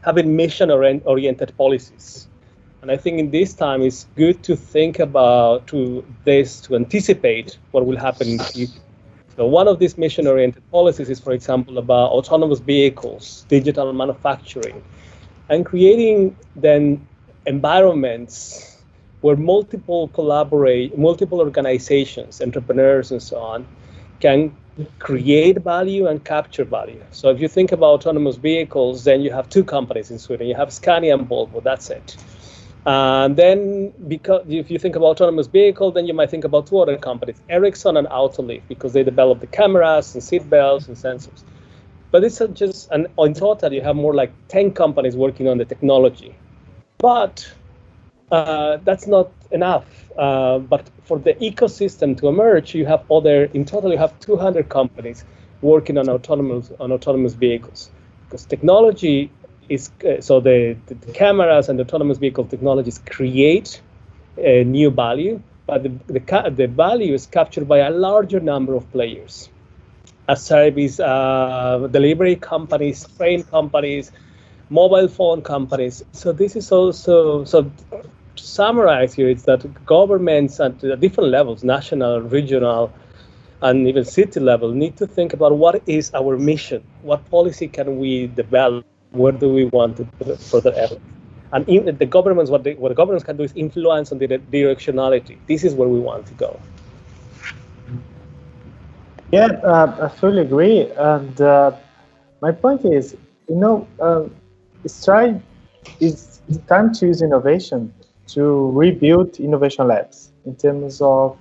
having mission-oriented policies. And I think in this time, it's good to think about to anticipate what will happen in the future. So one of these mission-oriented policies is, for example, about autonomous vehicles, digital manufacturing, and creating then environments where multiple organizations, entrepreneurs and so on, can create value and capture value. So if you think about autonomous vehicles, then you have two companies in Sweden. You have Scania and Volvo, that's it. And then because if you think about autonomous vehicle, then you might think about two other companies, Ericsson and Autoliv, because they develop the cameras and seat belts and sensors. But it's just, and in total, you have more like 10 companies working on the technology. But that's not enough. But for the ecosystem to emerge, you have in total, you have 200 companies working on autonomous vehicles. Because technology is, so the cameras and autonomous vehicle technologies create a new value, but the value is captured by a larger number of players. As service delivery companies, train companies, mobile phone companies. So this is also, so to summarize here, it's that governments at different levels, national, regional, and even city level, need to think about what is our mission, what policy can we develop, where do we want to put further effort. And the governments, what the governments can do is influence on the directionality. This is where we want to go. Yeah, I fully agree. And my point is, it's time to use innovation to rebuild innovation labs in terms of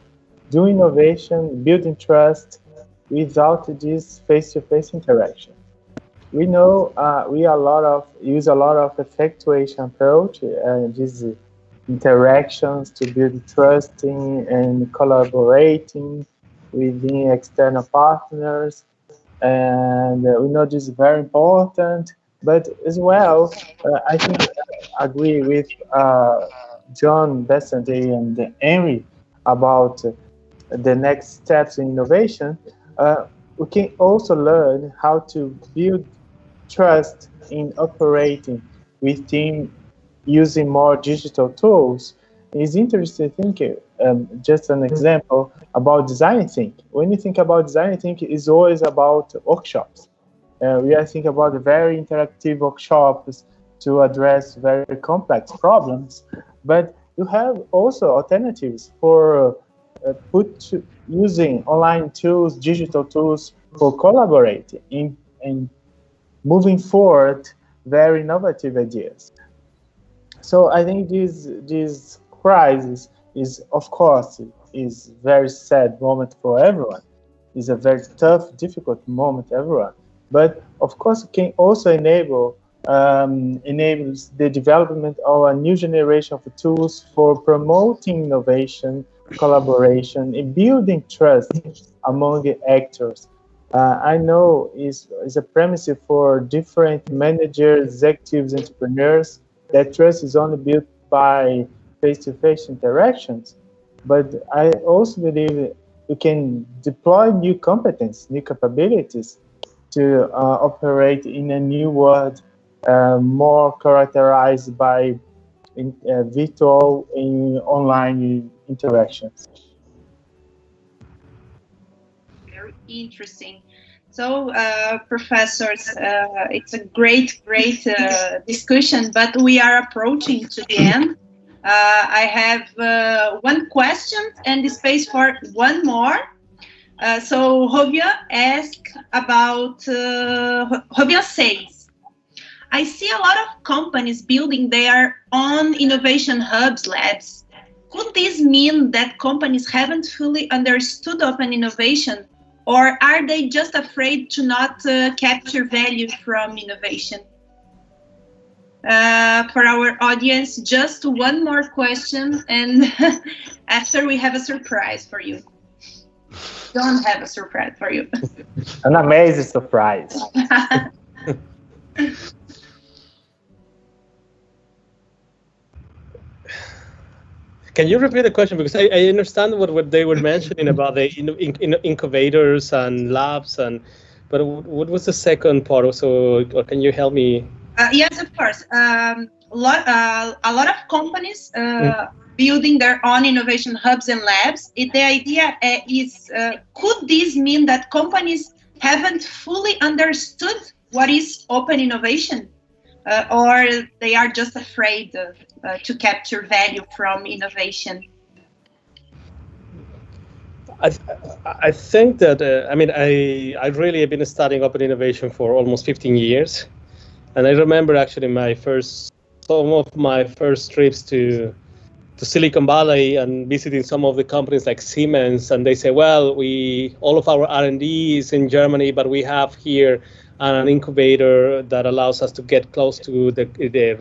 doing innovation, building trust without this face-to-face interaction. We know we use a lot of effectuation approach and these interactions to build trusting and collaborating within external partners, and we know this is very important. But as well, I think I agree with John, Bessant, and Henry about the next steps in innovation. We can also learn how to build trust in operating within using more digital tools. It's interesting to think, just an example, about design thinking. When you think about design thinking, it's always about workshops. We are thinking about very interactive workshops to address very complex problems, but you have also alternatives for using online tools, digital tools for collaborating in moving forward very innovative ideas. So I think this crisis is, of course, is very sad moment for everyone. It's a very tough, difficult moment for everyone. But of course, it can also enables the development of a new generation of tools for promoting innovation, collaboration, and building trust among the actors. I know is a premise for different managers, executives, entrepreneurs, that trust is only built by face-to-face interactions. But I also believe we can deploy new competence, new capabilities to operate in a new world, more characterized by virtual and online interactions. Very interesting. So, professors, it's a great discussion, but we are approaching to the end. I have one question and space for one more. So Hovia asked about, Hovia says, I see a lot of companies building their own innovation hubs, labs. Could this mean that companies haven't fully understood open innovation, or are they just afraid to not capture value from innovation? For our audience, just one more question, and after we have a surprise for you. Don't have a surprise for you. An amazing surprise. Can you repeat the question? Because I understand what they were mentioning about the incubators and labs, but what was the second part? Also, or can you help me? Yes, of course. A lot of companies building their own innovation hubs and labs. The idea is, could this mean that companies haven't fully understood what is open innovation, or they are just afraid to capture value from innovation? I think that, I really have been studying open innovation for almost 15 years. And I remember actually some of my first trips to Silicon Valley and visiting some of the companies like Siemens, and they say, well, all of our R&D is in Germany, but we have here an incubator that allows us to get close to the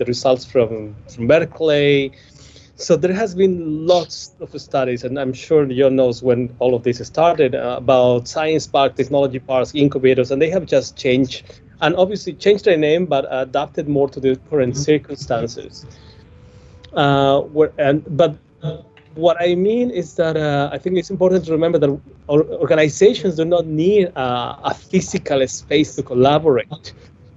results from Berkeley. So there has been lots of studies, and I'm sure John knows when all of this started, about science parks, technology parks, incubators, and they have just changed, and obviously changed their name, but adapted more to the current circumstances. But what I mean is that I think it's important to remember that organizations do not need a physical space to collaborate,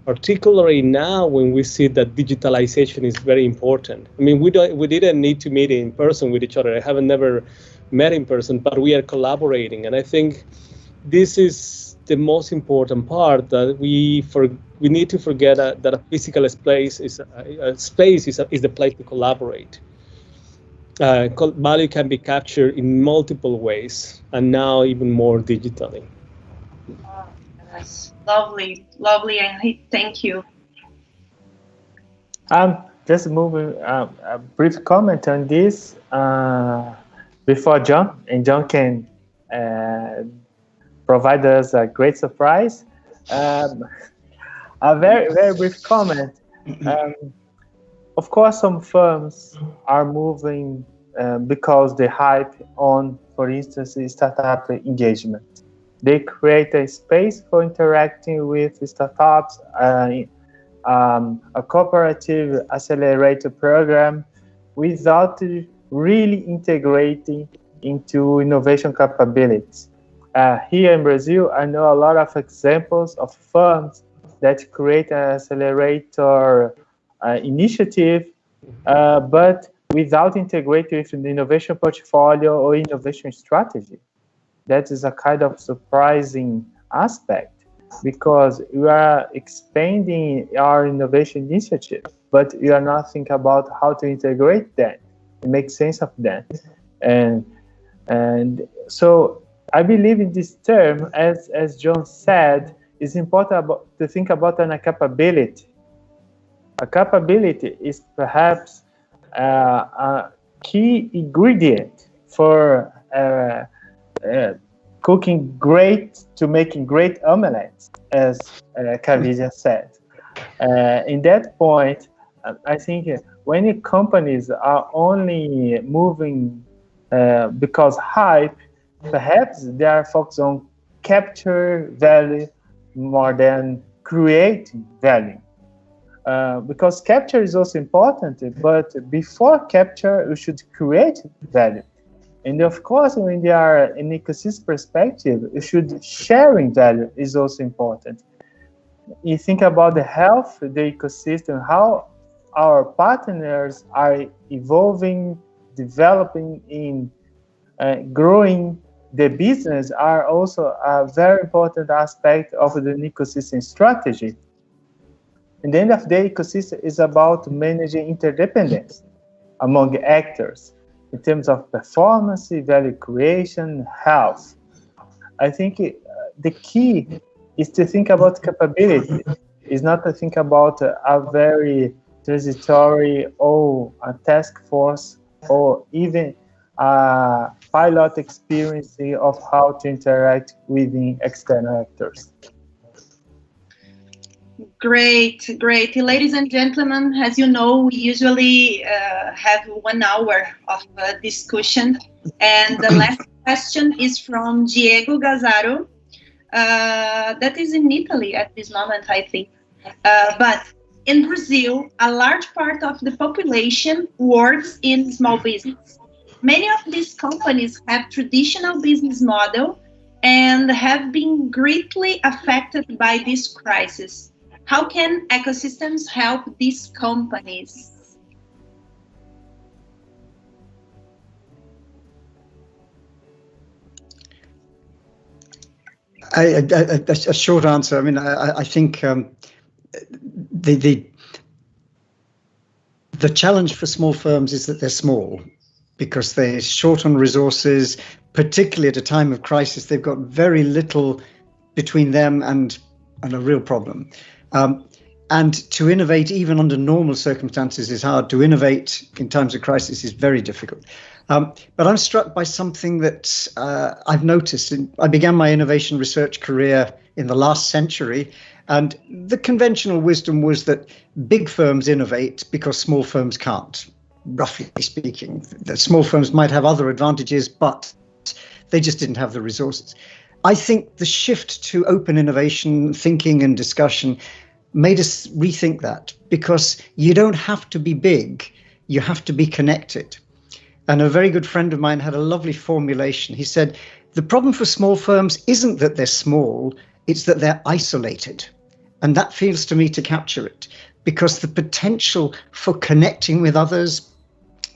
particularly now when we see that digitalization is very important. I mean, we didn't need to meet in person with each other. I haven't never met in person, but we are collaborating, and I think this is the most important part, that we need to forget that a physical space is the place to collaborate. Value can be captured in multiple ways, and now even more digitally. Oh, that's lovely, and thank you. Just moving a brief comment on this before John, and John can provide us a great surprise. A very, very brief comment. Of course, some firms are moving because they hype on, for instance, startup engagement. They create a space for interacting with startups, a cooperative accelerator program, without really integrating into innovation capabilities. Here in Brazil, I know a lot of examples of firms that create an accelerator initiative, but without integrating with the innovation portfolio or innovation strategy. That is a kind of surprising aspect, because we are expanding our innovation initiative, but we are not thinking about how to integrate that and make sense of that. And so I believe in this term, as John said, it's important to think about a capability. A capability is perhaps a key ingredient for cooking great to making great omelets, as Kadígia said. In that point, I think when companies are only moving because hype, perhaps they are focused on capture value more than creating value. Because capture is also important, but before capture, we should create value. And of course, when they are in ecosystem perspective, you should sharing value is also important. You think about the health of the ecosystem, how our partners are evolving, developing, in growing the business are also a very important aspect of the ecosystem strategy. And the end of the ecosystem is about managing interdependence among actors in terms of performance, value creation, health. I think the key is to think about capability. Is not to think about a very transitory or a task force or even a pilot experience of how to interact with external actors. Great, great. Ladies and gentlemen, as you know, we usually have 1 hour of discussion. And the last question is from Diego Gazzaro. That is in Italy at this moment, I think. But in Brazil, a large part of the population works in small business. Many of these companies have traditional business model and have been greatly affected by this crisis. How can ecosystems help these companies? A short answer. I mean, I think the challenge for small firms is that they're small because they're short on resources, particularly at a time of crisis. They've got very little between them and a real problem. And to innovate, even under normal circumstances, is hard. To innovate in times of crisis is very difficult. But I'm struck by something that I've noticed. I began my innovation research career in the last century, and the conventional wisdom was that big firms innovate because small firms can't, roughly speaking. The small firms might have other advantages, but they just didn't have the resources. I think the shift to open innovation thinking and discussion made us rethink that, because you don't have to be big, you have to be connected. And a very good friend of mine had a lovely formulation. He said, the problem for small firms isn't that they're small, it's that they're isolated. And that feels to me to capture it, because the potential for connecting with others,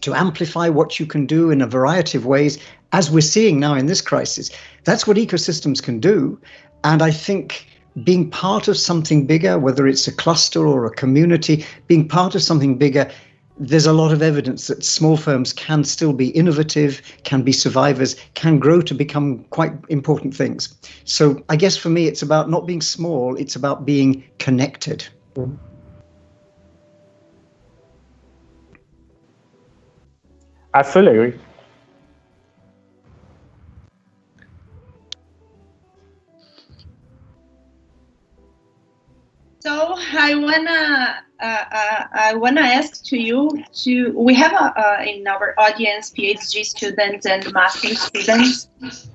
to amplify what you can do in a variety of ways, as we're seeing now in this crisis, that's what ecosystems can do. And I think being part of something bigger, whether it's a cluster or a community, being part of something bigger, there's a lot of evidence that small firms can still be innovative, can be survivors, can grow to become quite important things. So I guess for me, it's about not being small, it's about being connected. I fully agree. So I wanna ask to you we have in our audience PhD students and master students,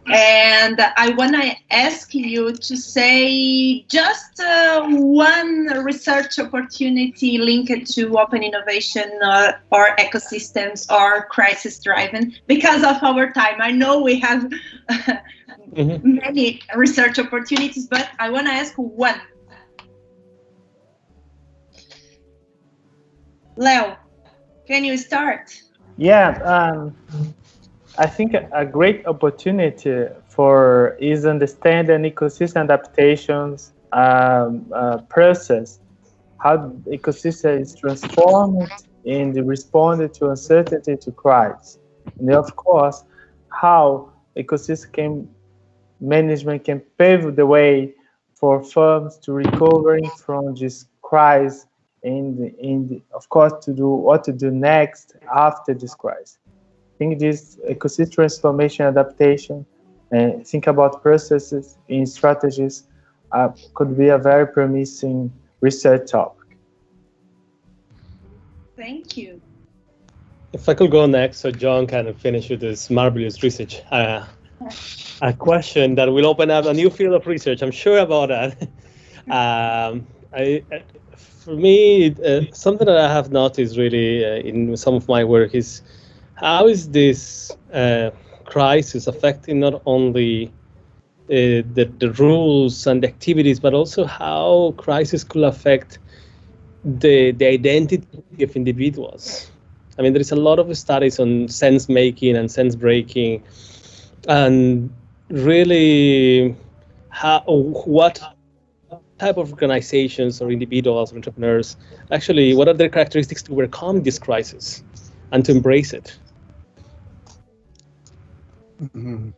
and I wanna ask you to say just one research opportunity linked to open innovation or ecosystems or crisis driven, because of our time. I know we have many research opportunities, but I wanna ask one. Leo, can you start? Yeah, I think a great opportunity is understand an ecosystem adaptations process, how the ecosystem is transformed and responded to uncertainty, to crisis, and of course, how ecosystem management can pave the way for firms to recovering from this crisis, of course, to do what to do next after this crisis. I think this ecosystem transformation adaptation and think about processes and strategies could be a very promising research topic. Thank you. If I could go next, so John kind of finish with this marvelous research. A question that will open up a new field of research. I'm sure about that. For me, something that I have noticed really in some of my work is how is this crisis affecting not only the rules and the activities, but also how crisis could affect the identity of individuals. I mean, there is a lot of studies on sense making and sense breaking, and really what type of organizations or individuals or entrepreneurs actually, what are their characteristics to overcome this crisis and to embrace it? Mm-hmm.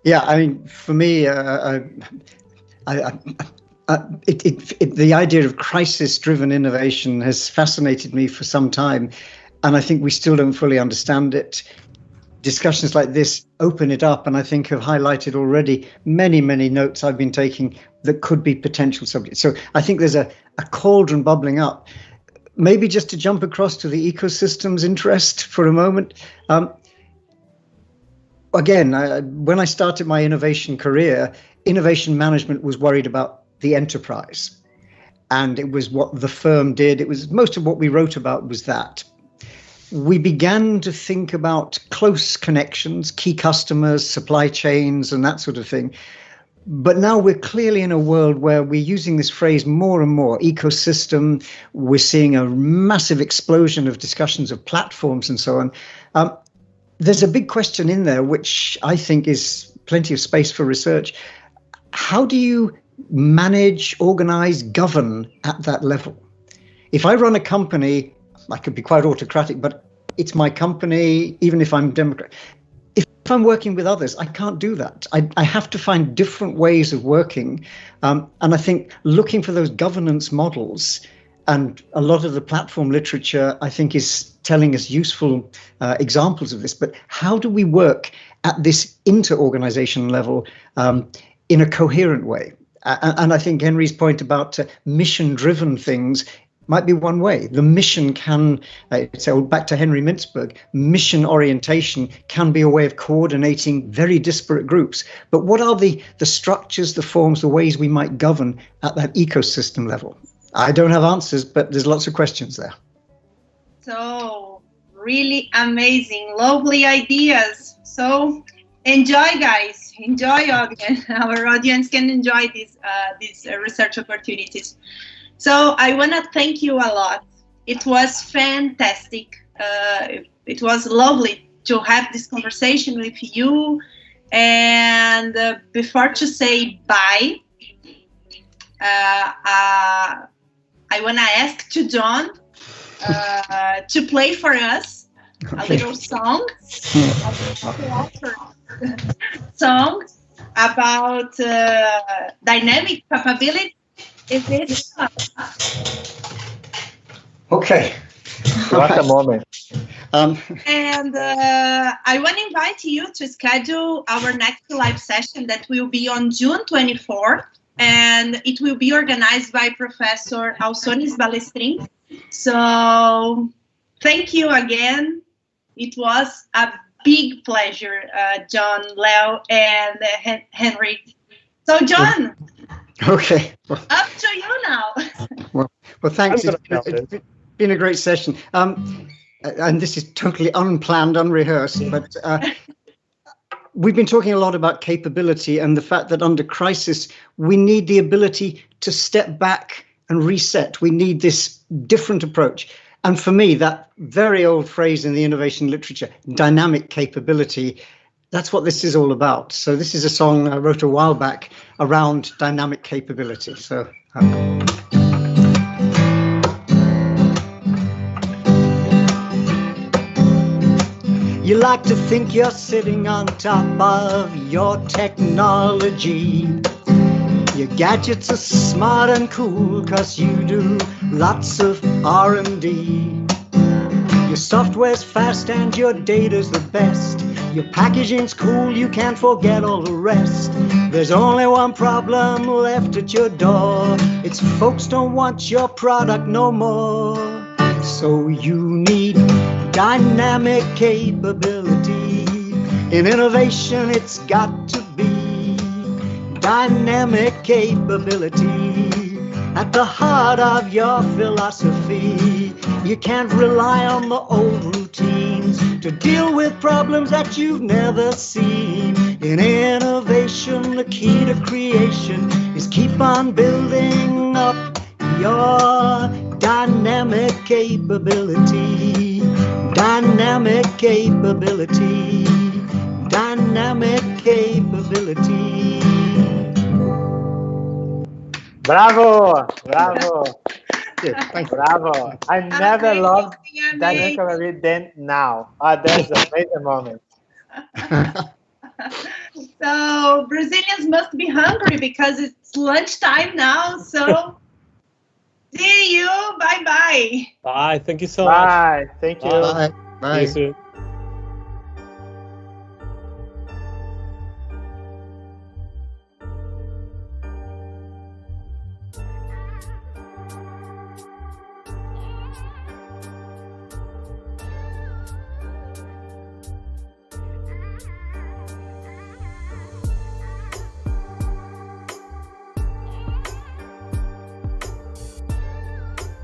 Yeah, I mean, for me, the idea of crisis-driven innovation has fascinated me for some time, and I think we still don't fully understand it. Discussions like this open it up, and I think have highlighted already many, many notes I've been taking that could be potential subjects. So I think there's a cauldron bubbling up. Maybe just to jump across to the ecosystems interest for a moment. Again, when I started my innovation career, innovation management was worried about the enterprise, and it was what the firm did. It was most of what we wrote about was that. We began to think about close connections, key customers, supply chains, and that sort of thing. But now we're clearly in a world where we're using this phrase more and more, ecosystem. We're seeing a massive explosion of discussions of platforms and so on. There's a big question in there, which I think is plenty of space for research. How do you manage, organize, govern at that level? If I run a company, I could be quite autocratic, but it's my company, even if I'm Democrat. If I'm working with others, I can't do that. I have to find different ways of working. And I think looking for those governance models, and a lot of the platform literature, I think, is telling us useful examples of this. But how do we work at this inter-organization level in a coherent way? And I think Henry's point about mission-driven things might be one way. The mission can, so back to Henry Mintzberg, mission orientation can be a way of coordinating very disparate groups. But what are the structures, the forms, the ways we might govern at that ecosystem level? I don't have answers, but there's lots of questions there. So really amazing, lovely ideas. So enjoy, guys. Enjoy, audience. Our audience can enjoy these research opportunities. So I want to thank you a lot. It was fantastic. It was lovely to have this conversation with you. And before to say bye, I want to ask to John to play for us a little song, about dynamic capability. Is it? Okay. What a moment. And I want to invite you to schedule our next live session that will be on June 24th. And it will be organized by Professor Alsonis Balestrin. So thank you again. It was a big pleasure, John, Leo, and Henry. So John, okay. Up to you now. Well, thanks. It's been a great session. And this is totally unplanned, unrehearsed, but we've been talking a lot about capability and the fact that under crisis, we need the ability to step back and reset. We need this different approach. And for me, that very old phrase in the innovation literature, dynamic capability, that's what this is all about. So this is a song I wrote a while back around dynamic capability. So. You like to think you're sitting on top of your technology. Your gadgets are smart and cool 'cause you do lots of R&D. Your software's fast and your data's the best. Your packaging's cool, you can't forget all the rest. There's only one problem left at your door. It's folks don't want your product no more. So you need dynamic capability. In innovation, it's got to be dynamic capability at the heart of your philosophy. You can't rely on the old routines to deal with problems that you've never seen. In innovation, the key to creation is keep on building up your dynamic capability. Dynamic capability. Dynamic capability. Bravo! Bravo! Good, thank you. Bravo! I never loved dynamic capability then now. That's a major moment. So Brazilians must be hungry because it's lunchtime now. So see you. Bye-bye. Bye. Thank you so much. Bye. Thank you. Bye. Bye. See you soon.